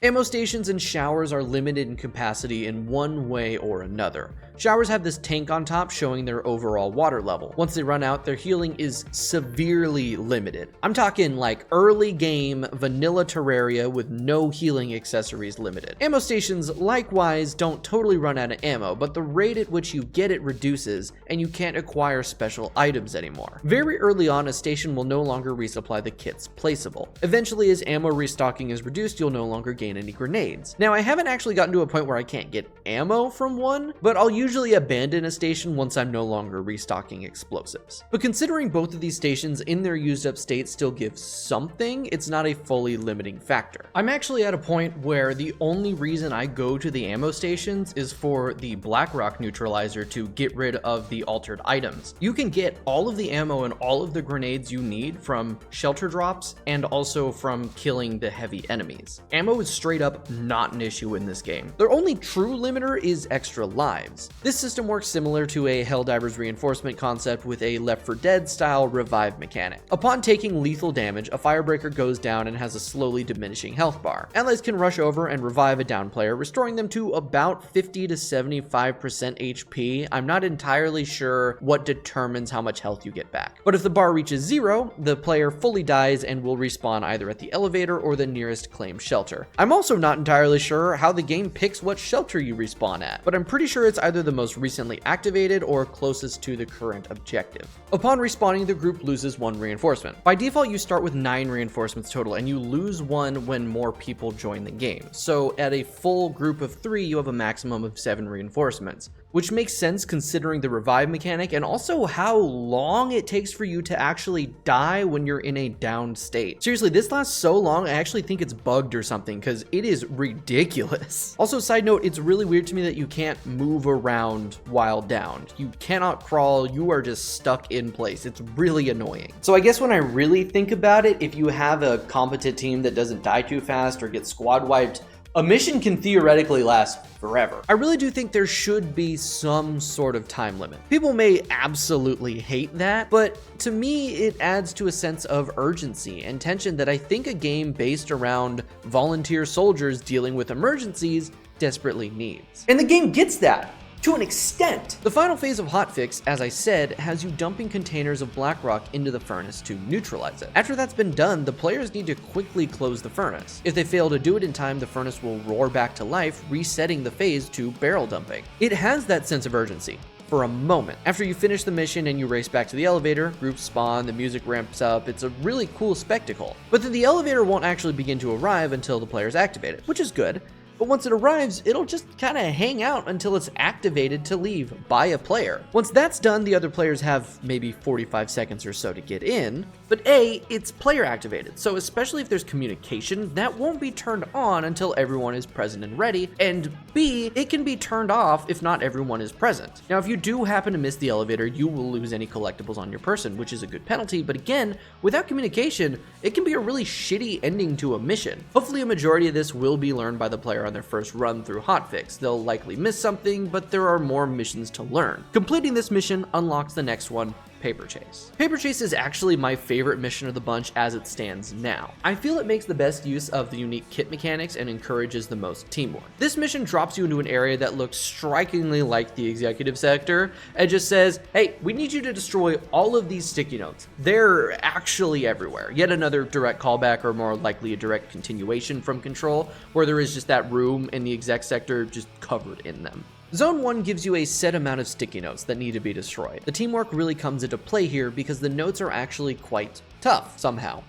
Ammo stations and showers are limited in capacity in one way or another. Showers have this tank on top showing their overall water level. Once they run out, their healing is severely limited. I'm talking like early game vanilla Terraria with no healing accessories limited. Ammo stations likewise don't totally run out of ammo, but the rate at which you get it reduces, and you can't acquire special items anymore. Very early on, a station will no longer resupply the kits placeable. Eventually, as ammo restocking is reduced, you'll no longer gain any grenades. Now, I haven't actually gotten to a point where I can't get ammo from one, but I'll usually abandon a station once I'm no longer restocking explosives. But considering both of these stations in their used up state still give something, it's not a fully limiting factor. I'm actually at a point where the only reason I go to the ammo stations is for the black rock neutralizer to get rid of the altered items. You can get all of the ammo and all of the grenades you need from shelter drops and also from killing the heavy enemies. Ammo is straight up not an issue in this game. Their only true limiter is extra lives. This system works similar to a Helldivers reinforcement concept with a Left 4 Dead style revive mechanic. Upon taking lethal damage, a firebreaker goes down and has a slowly diminishing health bar. Allies can rush over and revive a down player, restoring them to about 50 to 75% HP. I'm not entirely sure what determines how much health you get back. But if the bar reaches 0, the player fully dies and will respawn either at the elevator or the nearest claimed shelter. I'm also not entirely sure how the game picks what shelter you respawn at, but I'm pretty sure it's either the most recently activated or closest to the current objective. Upon respawning, the group loses 1 reinforcement. By default, you start with 9 reinforcements total, and you lose 1 when more people join the game. So at a full group of 3, you have a maximum of 7 reinforcements. which makes sense considering the revive mechanic and also how long it takes for you to actually die when you're in a downed state. Seriously, this lasts so long, I actually think it's bugged or something because it is ridiculous. Also, side note, it's really weird to me that you can't move around while downed. You cannot crawl, you are just stuck in place. It's really annoying. So I guess when I really think about it, if you have a competent team that doesn't die too fast or get squad wiped, a mission can theoretically last forever. I really do think there should be some sort of time limit. People may absolutely hate that, but to me, it adds to a sense of urgency and tension that I think a game based around volunteer soldiers dealing with emergencies desperately needs. And the game gets that. To an extent. The final phase of Hotfix, as I said, has you dumping containers of black rock into the furnace to neutralize it. After that's been done, the players need to quickly close the furnace. If they fail to do it in time, the furnace will roar back to life, resetting the phase to barrel dumping. It has that sense of urgency. For a moment. After you finish the mission and you race back to the elevator, groups spawn, the music ramps up, it's a really cool spectacle. But then the elevator won't actually begin to arrive until the players activate it, which is good. But once it arrives, it'll just kind of hang out until it's activated to leave by a player. Once that's done, the other players have maybe 45 seconds or so to get in. But A, it's player activated, so especially if there's communication, that won't be turned on until everyone is present and ready, and B, it can be turned off if not everyone is present. Now, if you do happen to miss the elevator, you will lose any collectibles on your person, which is a good penalty, but again, without communication, it can be a really shitty ending to a mission. Hopefully a majority of this will be learned by the player on their first run through Hotfix. They'll likely miss something, but there are more missions to learn. Completing this mission unlocks the next one, Paper Chase. Paper Chase is actually my favorite mission of the bunch as it stands now. I feel it makes the best use of the unique kit mechanics and encourages the most teamwork. This mission drops you into an area that looks strikingly like the executive sector and just says, hey, we need you to destroy all of these sticky notes. They're actually everywhere. Yet another direct callback, or more likely a direct continuation from Control, where there is just that room in the exec sector just covered in them. Zone 1 gives you a set amount of sticky notes that need to be destroyed. The teamwork really comes into play here because the notes are actually quite tough somehow.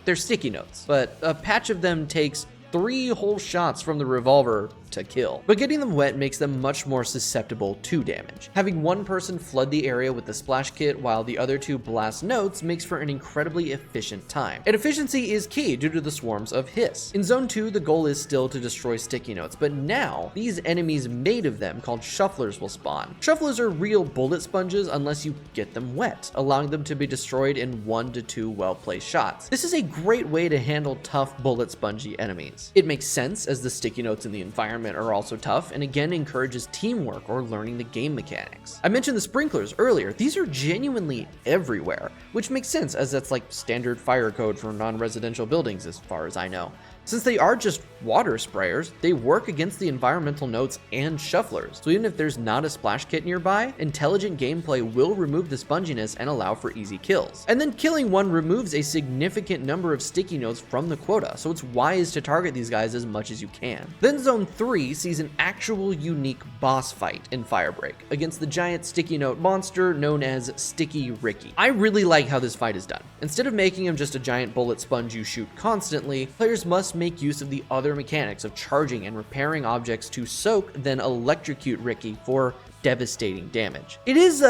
They're sticky notes, but a patch of them takes 3 whole shots from the revolver to kill. But getting them wet makes them much more susceptible to damage. Having one person flood the area with the splash kit while the other 2 blast notes makes for an incredibly efficient time. And efficiency is key due to the swarms of hiss. In Zone 2, the goal is still to destroy sticky notes, but now these enemies made of them called shufflers will spawn. Shufflers are real bullet sponges unless you get them wet, allowing them to be destroyed in 1 to 2 well-placed shots. This is a great way to handle tough bullet spongy enemies. It makes sense as the sticky notes in the environment are also tough, and again encourages teamwork or learning the game mechanics. I mentioned the sprinklers earlier. These are genuinely everywhere, which makes sense as that's like standard fire code for non-residential buildings as far as I know. Since they are just water sprayers, they work against the environmental notes and shufflers. So even if there's not a splash kit nearby, intelligent gameplay will remove the sponginess and allow for easy kills. And then killing one removes a significant number of sticky notes from the quota, so it's wise to target these guys as much as you can. Then Zone 3 sees an actual unique boss fight in Firebreak against the giant sticky note monster known as Sticky Ricky. I really like how this fight is done. Instead of making him just a giant bullet sponge you shoot constantly, players must make use of the other mechanics of charging and repairing objects to soak, then electrocute Ricky for devastating damage. It is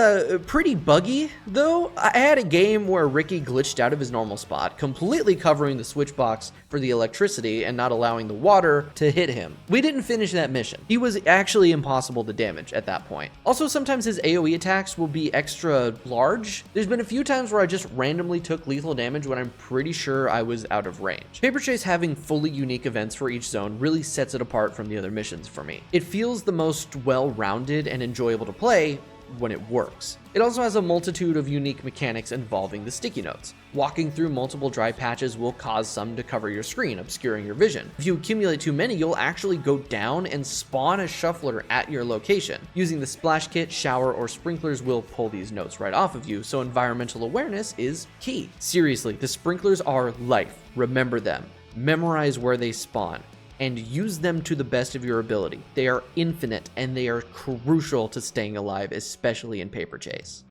pretty buggy though. I had a game where Ricky glitched out of his normal spot, completely covering the switch box for the electricity and not allowing the water to hit him. We didn't finish that mission. He was actually impossible to damage at that point. Also, sometimes his AoE attacks will be extra large. There's been a few times where I just randomly took lethal damage when I'm pretty sure I was out of range. Paper Chase having fully unique events for each zone really sets it apart from the other missions for me. It feels the most well-rounded and enjoyable to play when it works. It also has a multitude of unique mechanics involving the sticky notes. Walking through multiple dry patches will cause some to cover your screen, obscuring your vision. If you accumulate too many, you'll actually go down and spawn a shuffler at your location. Using the splash kit, shower, or sprinklers will pull these notes right off of you, so environmental awareness is key. Seriously, the sprinklers are life. Remember them. Memorize where they spawn, and use them to the best of your ability. They are infinite and they are crucial to staying alive, especially in Paper Chase.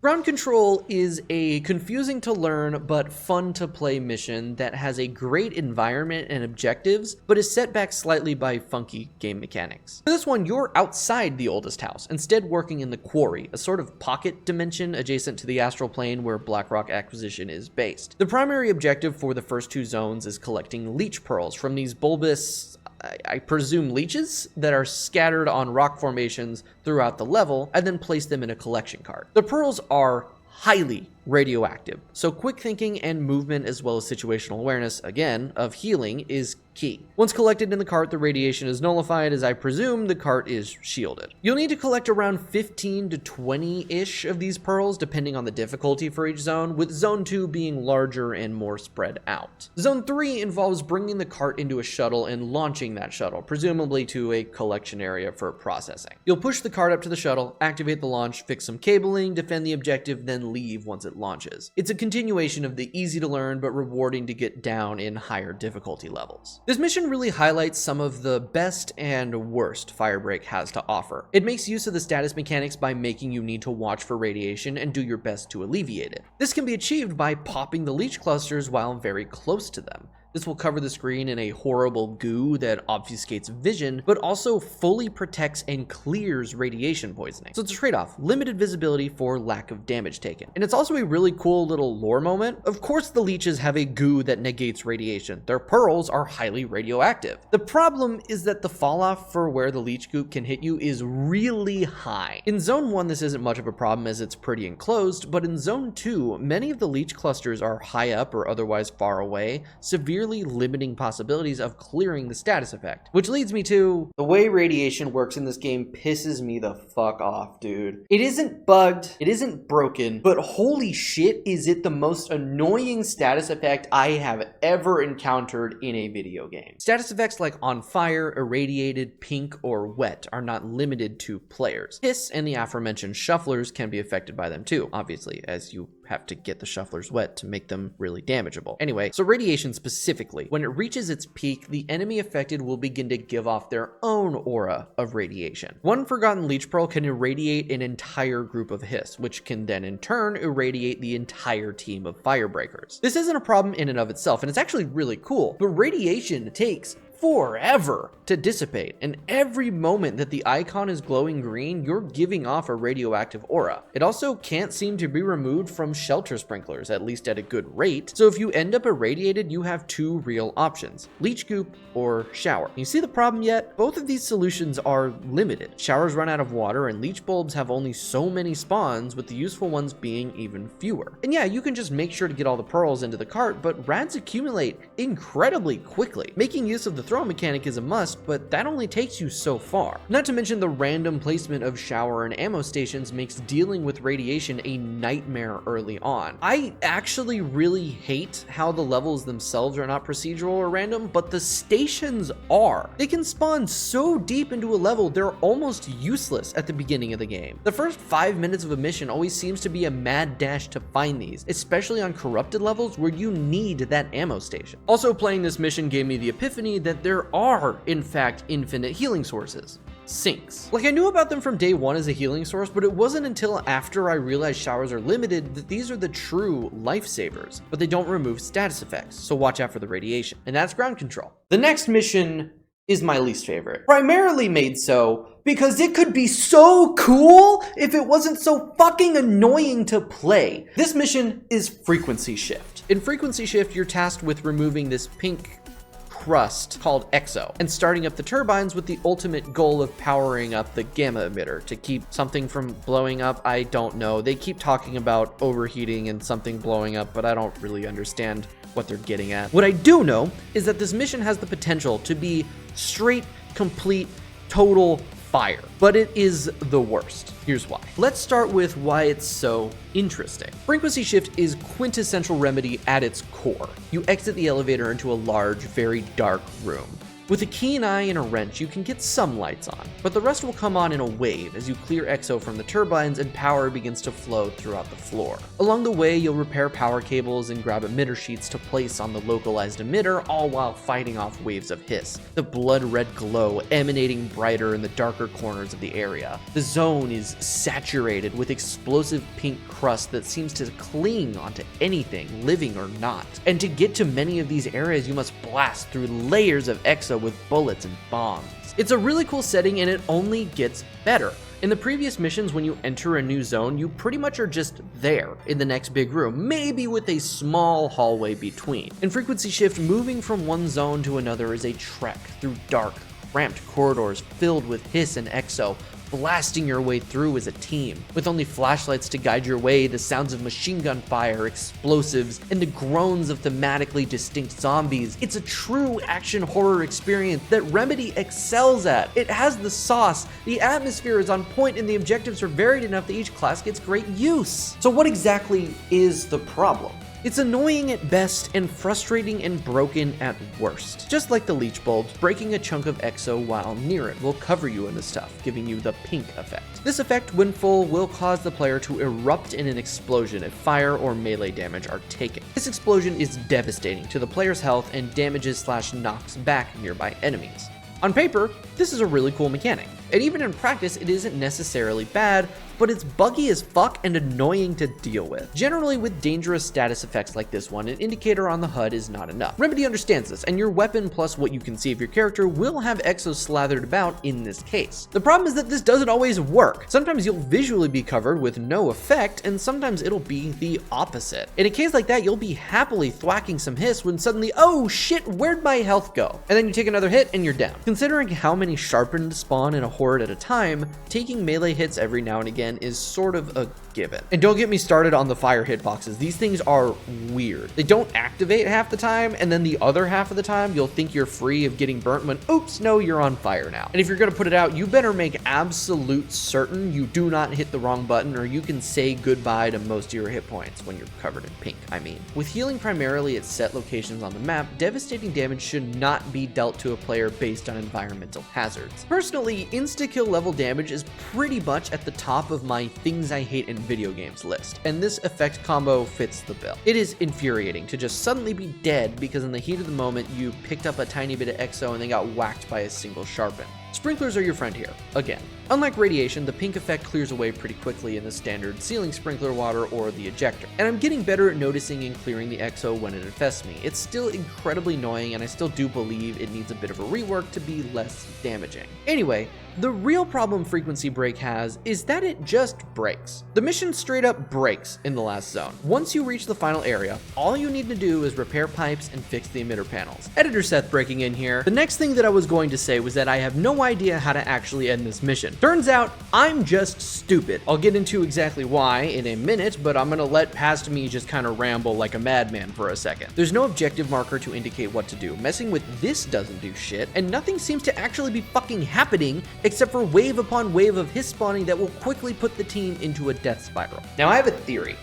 Ground Control is a confusing to learn but fun to play mission that has a great environment and objectives, but is set back slightly by funky game mechanics. For this one, you're outside the oldest house, instead working in the quarry, a sort of pocket dimension adjacent to the astral plane where Blackrock Acquisition is based. The primary objective for the first two zones is collecting leech pearls from these bulbous, I presume, leeches that are scattered on rock formations throughout the level, and then place them in a collection cart. The pearls are highly radioactive, so quick thinking and movement as well as situational awareness, again, of healing is key. Once collected in the cart, the radiation is nullified, as I presume the cart is shielded. You'll need to collect around 15 to 20-ish of these pearls, depending on the difficulty for each zone, with Zone 2 being larger and more spread out. Zone 3 involves bringing the cart into a shuttle and launching that shuttle, presumably to a collection area for processing. You'll push the cart up to the shuttle, activate the launch, fix some cabling, defend the objective, then leave once it launches. It's a continuation of the easy to learn but rewarding to get down in higher difficulty levels. This mission really highlights some of the best and worst Firebreak has to offer. It makes use of the status mechanics by making you need to watch for radiation and do your best to alleviate it. This can be achieved by popping the leech clusters while very close to them. This will cover the screen in a horrible goo that obfuscates vision, but also fully protects and clears radiation poisoning. So it's a trade-off, limited visibility for lack of damage taken. And it's also a really cool little lore moment. Of course the leeches have a goo that negates radiation. Their pearls are highly radioactive. The problem is that the falloff for where the leech goop can hit you is really high. In Zone 1, this isn't much of a problem as it's pretty enclosed, but in Zone 2, many of the leech clusters are high up or otherwise far away, severely limiting possibilities of clearing the status effect. Which leads me to the way radiation works in this game pisses me the fuck off, dude. It isn't bugged, it isn't broken, but holy shit is it the most annoying status effect I have ever encountered in a video game. Status effects like on fire, irradiated, pink, or wet are not limited to players. Hiss and the aforementioned shufflers can be affected by them too, obviously, as you have to get the shufflers wet to make them really damageable. Anyway, so radiation specifically, when it reaches its peak, the enemy affected will begin to give off their own aura of radiation. One forgotten leech pearl can irradiate an entire group of hiss, which can then in turn irradiate the entire team of firebreakers. This isn't a problem in and of itself, and it's actually really cool, but radiation takes forever to dissipate, and every moment that the icon is glowing green, you're giving off a radioactive aura. It also can't seem to be removed from shelter sprinklers, at least at a good rate, so if you end up irradiated, you have two real options: leech goop or shower. You see the problem yet? Both of these solutions are limited. Showers run out of water, and leech bulbs have only so many spawns, with the useful ones being even fewer. And yeah, you can just make sure to get all the pearls into the cart, but rads accumulate incredibly quickly. Making use of the throw mechanic is a must, but that only takes you so far. Not to mention the random placement of shower and ammo stations makes dealing with radiation a nightmare early on. I actually really hate how the levels themselves are not procedural or random, but the stations are. They can spawn so deep into a level they're almost useless at the beginning of the game. The first 5 minutes of a mission always seems to be a mad dash to find these, especially on corrupted levels where you need that ammo station. Also, playing this mission gave me the epiphany that there are, in fact, infinite healing sources. Sinks. Like, I knew about them from day one as a healing source, but it wasn't until after I realized showers are limited that these are the true lifesavers, but they don't remove status effects, so watch out for the radiation. And that's Ground Control. The next mission is my least favorite. Primarily made so because it could be so cool if it wasn't so fucking annoying to play. This mission is Frequency Shift. In Frequency Shift, you're tasked with removing this pink crust called EXO and starting up the turbines with the ultimate goal of powering up the gamma emitter to keep something from blowing up. I don't know. They keep talking about overheating and something blowing up, but I don't really understand what they're getting at. What I do know is that this mission has the potential to be straight, complete, total fire, but it is the worst. Here's why. Let's start with why it's so interesting. Frequency Shift is quintessential Remedy at its core. You exit the elevator into a large, very dark room. With a keen eye and a wrench, you can get some lights on, but the rest will come on in a wave as you clear EXO from the turbines and power begins to flow throughout the floor. Along the way, you'll repair power cables and grab emitter sheets to place on the localized emitter, all while fighting off waves of hiss, the blood-red glow emanating brighter in the darker corners of the area. The zone is saturated with explosive pink crust that seems to cling onto anything, living or not. And to get to many of these areas, you must blast through layers of EXO with bullets and bombs. It's a really cool setting and it only gets better. In the previous missions, when you enter a new zone, you pretty much are just there in the next big room, maybe with a small hallway between. In Frequency Shift, moving from one zone to another is a trek through dark, cramped corridors filled with hiss and EXO, blasting your way through as a team. With only flashlights to guide your way, the sounds of machine gun fire, explosives, and the groans of thematically distinct zombies, it's a true action horror experience that Remedy excels at. It has the sauce, the atmosphere is on point, and the objectives are varied enough that each class gets great use. So what exactly is the problem? It's annoying at best and frustrating and broken at worst. Just like the leech bulbs, breaking a chunk of EXO while near it will cover you in the stuff, giving you the pink effect. This effect, when full, will cause the player to erupt in an explosion if fire or melee damage are taken. This explosion is devastating to the player's health and damages/knocks back nearby enemies. On paper, this is a really cool mechanic, and even in practice it isn't necessarily bad, but it's buggy as fuck and annoying to deal with. Generally, with dangerous status effects like this one, an indicator on the HUD is not enough. Remedy understands this, and your weapon plus what you can see of your character will have EXO slathered about in this case. The problem is that this doesn't always work. Sometimes you'll visually be covered with no effect, and sometimes it'll be the opposite. In a case like that, you'll be happily thwacking some hiss when suddenly, oh shit, where'd my health go? And then you take another hit and you're down. Considering how many sharpened spawn in a horde at a time, taking melee hits every now and again is sort of a given. And don't get me started on the fire hitboxes. These things are weird. They don't activate half the time, and then the other half of the time you'll think you're free of getting burnt when, oops, no, you're on fire now. And if you're gonna put it out, you better make absolute certain you do not hit the wrong button, or you can say goodbye to most of your hit points when you're covered in pink, I mean. With healing primarily at set locations on the map, devastating damage should not be dealt to a player based on environmental hazards. Personally, insta-kill level damage is pretty much at the top of my things I hate in video games list, and this effect combo fits the bill. It is infuriating to just suddenly be dead because in the heat of the moment you picked up a tiny bit of EXO and then got whacked by a single sharpen. Sprinklers are your friend here, again. Unlike radiation, the pink effect clears away pretty quickly in the standard ceiling sprinkler water or the ejector, and I'm getting better at noticing and clearing the EXO when it infests me. It's still incredibly annoying, and I still do believe it needs a bit of a rework to be less damaging. Anyway, the real problem Frequency Break has is that it just breaks. The mission straight up breaks in the last zone. Once you reach the final area, all you need to do is repair pipes and fix the emitter panels. Editor Seth breaking in here. The next thing that I was going to say was that I have no idea how to actually end this mission. Turns out, I'm just stupid. I'll get into exactly why in a minute, but I'm gonna let past me just kind of ramble like a madman for a second. There's no objective marker to indicate what to do. Messing with this doesn't do shit, and nothing seems to actually be fucking happening except for wave upon wave of hiss spawning that will quickly put the team into a death spiral. Now I have a theory.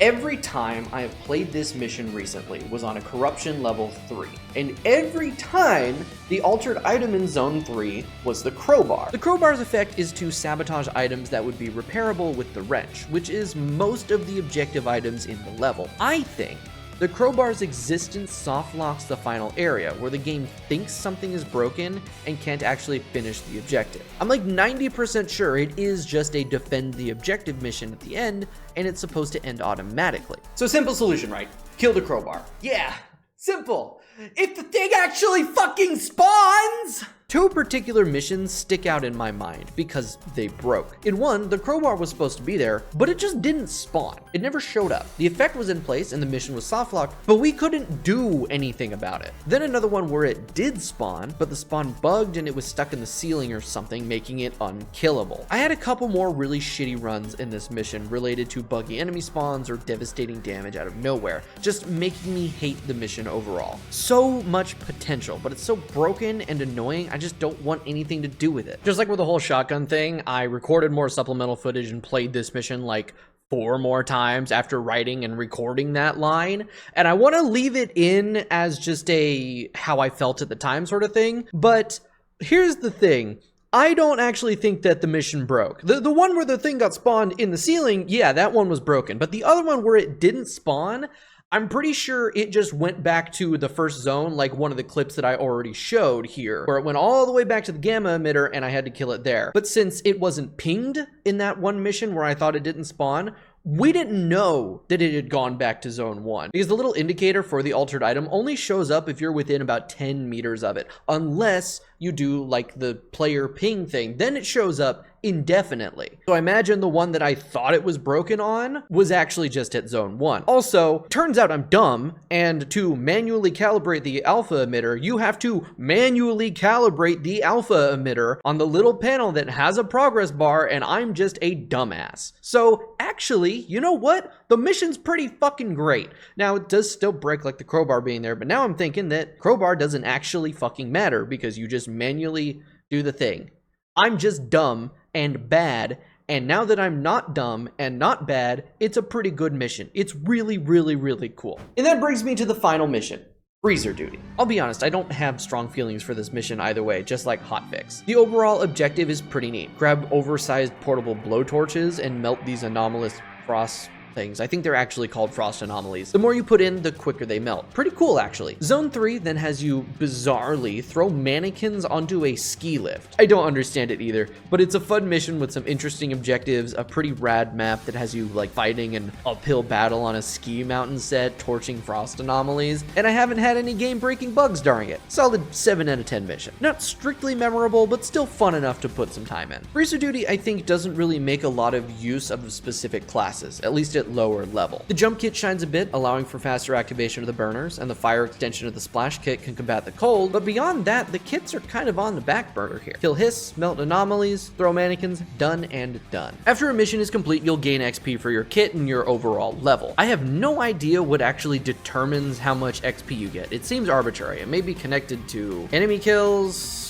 Every time I have played this mission recently was on a corruption level 3, and every time the altered item in zone 3 was the crowbar. The crowbar's effect is to sabotage items that would be repairable with the wrench, which is most of the objective items in the level. I think the crowbar's existence soft locks the final area, where the game thinks something is broken and can't actually finish the objective. I'm like 90% sure it is just a defend the objective mission at the end, and it's supposed to end automatically. So simple solution, right? Kill the crowbar. Yeah, simple. If the thing actually fucking spawns! Two particular missions stick out in my mind because they broke. In one, the crowbar was supposed to be there, but it just didn't spawn. It never showed up. The effect was in place and the mission was soft locked, but we couldn't do anything about it. Then another one where it did spawn, but the spawn bugged and it was stuck in the ceiling or something, making it unkillable. I had a couple more really shitty runs in this mission related to buggy enemy spawns or devastating damage out of nowhere, just making me hate the mission overall. So much potential, but it's so broken and annoying, I just don't want anything to do with it. Just like with the whole shotgun thing, I recorded more supplemental footage and played this mission like 4 more times after writing and recording that line, and I want to leave it in as just a how I felt at the time sort of thing. But here's the thing. I don't actually think that the mission broke. The one where the thing got spawned in the ceiling, yeah, that one was broken. But the other one where it didn't spawn, I'm pretty sure it just went back to the first zone, like one of the clips that I already showed here, where it went all the way back to the gamma emitter and I had to kill it there. But since it wasn't pinged in that one mission where I thought it didn't spawn, we didn't know that it had gone back to zone 1 because the little indicator for the altered item only shows up if you're within about 10 meters of it, unless you do like the player ping thing, then it shows up indefinitely. So I imagine the one that I thought it was broken on was actually just at zone 1. Also, turns out I'm dumb, and to manually calibrate the alpha emitter, you have to manually calibrate the alpha emitter on the little panel that has a progress bar, and I'm just a dumbass. So actually, you know what? The mission's pretty fucking great. Now, it does still break like the crowbar being there, but now I'm thinking that crowbar doesn't actually fucking matter because you just manually do the thing. I'm just dumb and bad, and now that I'm not dumb and not bad, it's a pretty good mission. It's really, really, really cool. And that brings me to the final mission. Freezer duty. I'll be honest, I don't have strong feelings for this mission either way, just like hotfix. The overall objective is pretty neat. Grab oversized portable blowtorches and melt these anomalous frost things. I think they're actually called frost anomalies. The more you put in, the quicker they melt. Pretty cool, actually. Zone 3 then has you bizarrely throw mannequins onto a ski lift. I don't understand it either, but it's a fun mission with some interesting objectives, a pretty rad map that has you like fighting an uphill battle on a ski mountain set, torching frost anomalies, and I haven't had any game-breaking bugs during it. Solid 7 out of 10 mission. Not strictly memorable, but still fun enough to put some time in. Freezer duty, I think, doesn't really make a lot of use of specific classes, at least at lower level. The jump kit shines a bit, allowing for faster activation of the burners, and the fire extension of the splash kit can combat the cold, but beyond that, the kits are kind of on the back burner here. Kill hiss, melt anomalies, throw mannequins, done and done. After a mission is complete, you'll gain XP for your kit and your overall level. I have no idea what actually determines how much XP you get. It seems arbitrary. It may be connected to enemy kills,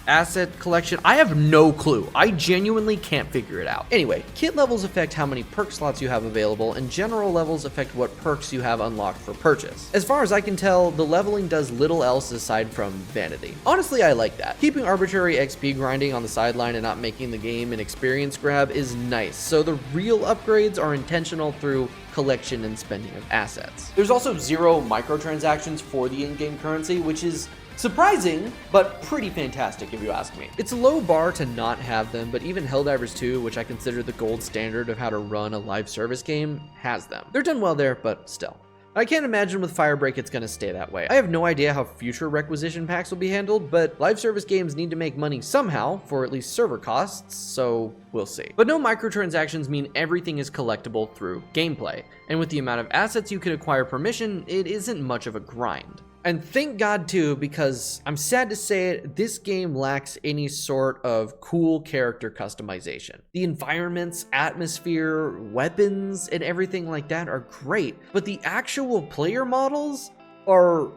asset collection. I have no clue. I genuinely can't figure it out. Anyway, kit levels affect how many perk slots you have available, and general levels affect what perks you have unlocked for purchase. As far as I can tell, the leveling does little else aside from vanity. Honestly, I like that. Keeping arbitrary XP grinding on the sideline and not making the game an experience grab is nice, so the real upgrades are intentional through collection and spending of assets. There's also 0 microtransactions for the in-game currency, which is surprising, but pretty fantastic if you ask me. It's a low bar to not have them, but even Helldivers 2, which I consider the gold standard of how to run a live service game, has them. They're done well there, but still. I can't imagine with Firebreak it's going to stay that way. I have no idea how future requisition packs will be handled, but live service games need to make money somehow for at least server costs, so we'll see. But no microtransactions mean everything is collectible through gameplay, and with the amount of assets you can acquire per mission, it isn't much of a grind. And thank God too, because I'm sad to say it, this game lacks any sort of cool character customization. The environments, atmosphere, weapons, and everything like that are great, but the actual player models are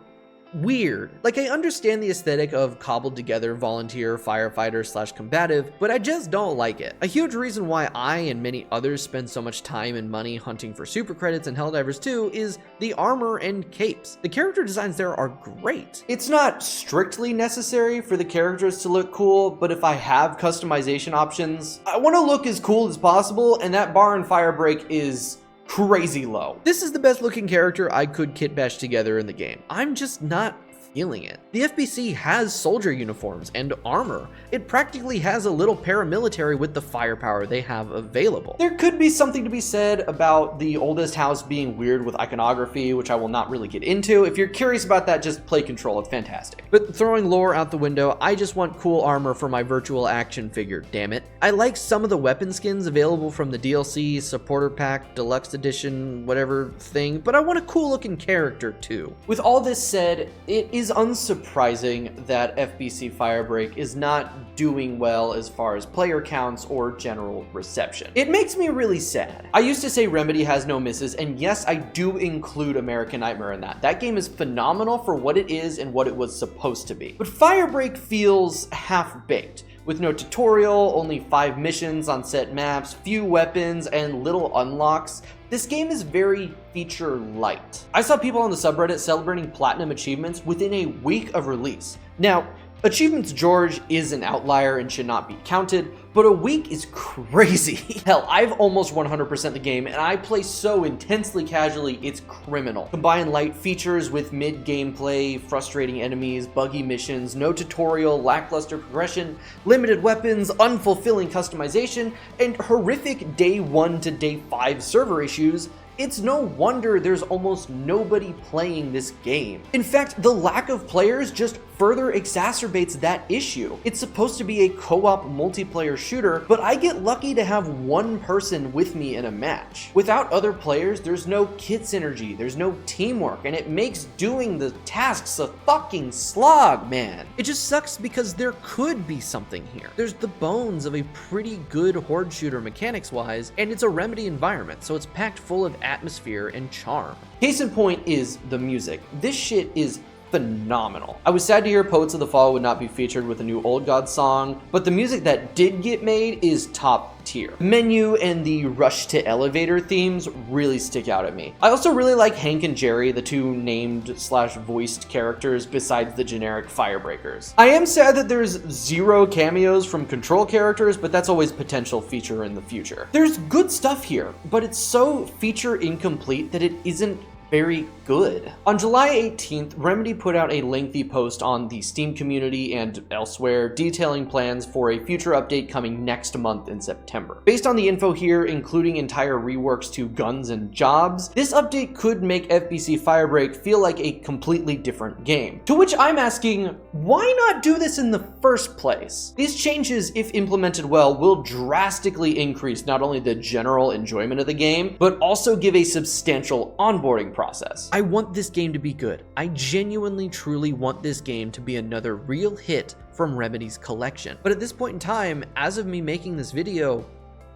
weird. Like, I understand the aesthetic of cobbled together volunteer firefighter / combative, but I just don't like it. A huge reason why I and many others spend so much time and money hunting for super credits in Helldivers 2 is the armor and capes. The character designs there are great. It's not strictly necessary for the characters to look cool, but if I have customization options, I want to look as cool as possible, and that bar in Firebreak is crazy low. This is the best looking character I could kit bash together in the game. I'm just not feeling it. The FBC has soldier uniforms and armor. It practically has a little paramilitary with the firepower they have available. There could be something to be said about the oldest house being weird with iconography, which I will not really get into. If you're curious about that, just play Control, it's fantastic. But throwing lore out the window, I just want cool armor for my virtual action figure, damn it. I like some of the weapon skins available from the DLC, supporter pack, deluxe edition, whatever thing, but I want a cool looking character too. With all this said, it is unsurprising that FBC Firebreak is not doing well as far as player counts or general reception. It makes me really sad. I used to say Remedy has no misses, and yes, I do include American Nightmare in that. That game is phenomenal for what it is and what it was supposed to be. But Firebreak feels half-baked. With no tutorial, only 5 missions on set maps, few weapons, and little unlocks, this game is very feature light. I saw people on the subreddit celebrating platinum achievements within a week of release. Now, Achievements George is an outlier and should not be counted, but a week is crazy. Hell, I've almost 100% the game, and I play so intensely casually, it's criminal. Combine light features with mid-gameplay, frustrating enemies, buggy missions, no tutorial, lackluster progression, limited weapons, unfulfilling customization, and horrific day 1 to day 5 server issues. It's no wonder there's almost nobody playing this game. In fact, the lack of players just further exacerbates that issue. It's supposed to be a co-op multiplayer shooter, but I get lucky to have one person with me in a match. Without other players, there's no kit synergy, there's no teamwork, and it makes doing the tasks a fucking slog, man. It just sucks because there could be something here. There's the bones of a pretty good horde shooter mechanics-wise, and it's a Remedy environment, so it's packed full of atmosphere and charm. Case in point is the music. This shit is phenomenal. I was sad to hear Poets of the Fall would not be featured with a new Old God song, but the music that did get made is top tier. The menu and the Rush to Elevator themes really stick out at me. I also really like Hank and Jerry, the two named / voiced characters besides the generic Firebreakers. I am sad that there's 0 cameos from Control characters, but that's always potential feature in the future. There's good stuff here, but it's so feature incomplete that it isn't very good. On July 18th, Remedy put out a lengthy post on the Steam community and elsewhere detailing plans for a future update coming next month in September. Based on the info here, including entire reworks to guns and jobs, this update could make FBC Firebreak feel like a completely different game. To which I'm asking, why not do this in the first place? These changes, if implemented well, will drastically increase not only the general enjoyment of the game, but also give a substantial onboarding process. I want this game to be good. I genuinely, truly want this game to be another real hit from Remedy's collection. But at this point in time, as of me making this video,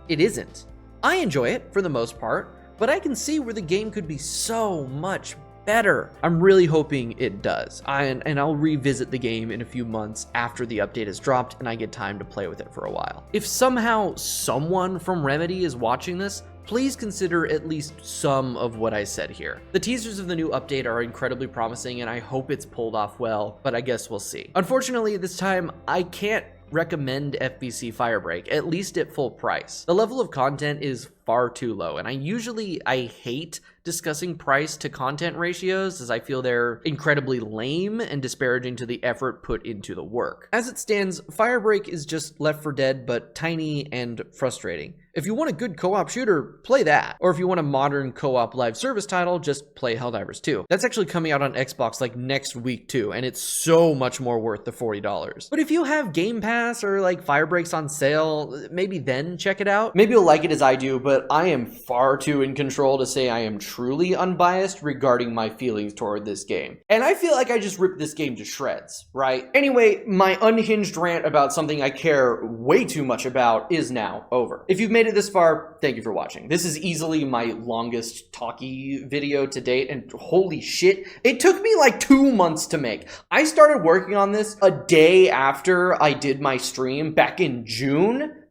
it isn't. I enjoy it for the most part, but I can see where the game could be so much better. I'm really hoping it does. And I'll revisit the game in a few months after the update is dropped and I get time to play with it for a while. If somehow someone from Remedy is watching this, please consider at least some of what I said here. The teasers of the new update are incredibly promising and I hope it's pulled off well, but I guess we'll see. Unfortunately, this time I can't recommend FBC Firebreak, at least at full price. The level of content is far too low, and I hate discussing price to content ratios as I feel they're incredibly lame and disparaging to the effort put into the work. As it stands, Firebreak is just Left 4 Dead, but tiny and frustrating. If you want a good co-op shooter, play that. Or if you want a modern co-op live service title, just play Helldivers 2. That's actually coming out on Xbox like next week too, and it's so much more worth the $40. But if you have Game Pass or like Firebreak's on sale, maybe then check it out. Maybe you'll like it as I do, but I am far too in control to say I am truly unbiased regarding my feelings toward this game. And I feel like I just ripped this game to shreds, right? Anyway, my unhinged rant about something I care way too much about is now over. If you've made it this far, thank you for watching. This is easily my longest talkie video to date, and holy shit, it took me like 2 months to make. I started working on this a day after I did my stream back in June,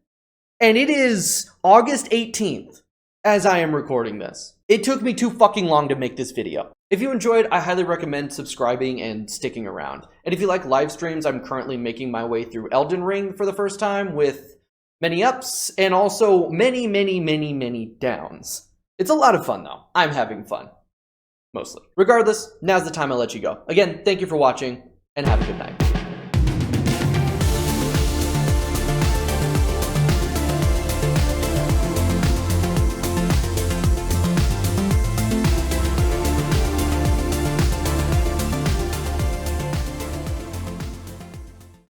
and it is August 18th as I am recording this. It took me too fucking long to make this video. If you enjoyed, I highly recommend subscribing and sticking around. And if you like live streams, I'm currently making my way through Elden Ring for the first time with many ups and also many, many, many, many downs. It's a lot of fun though. I'm having fun. Mostly. Regardless, now's the time I'll let you go. Again, thank you for watching and have a good night.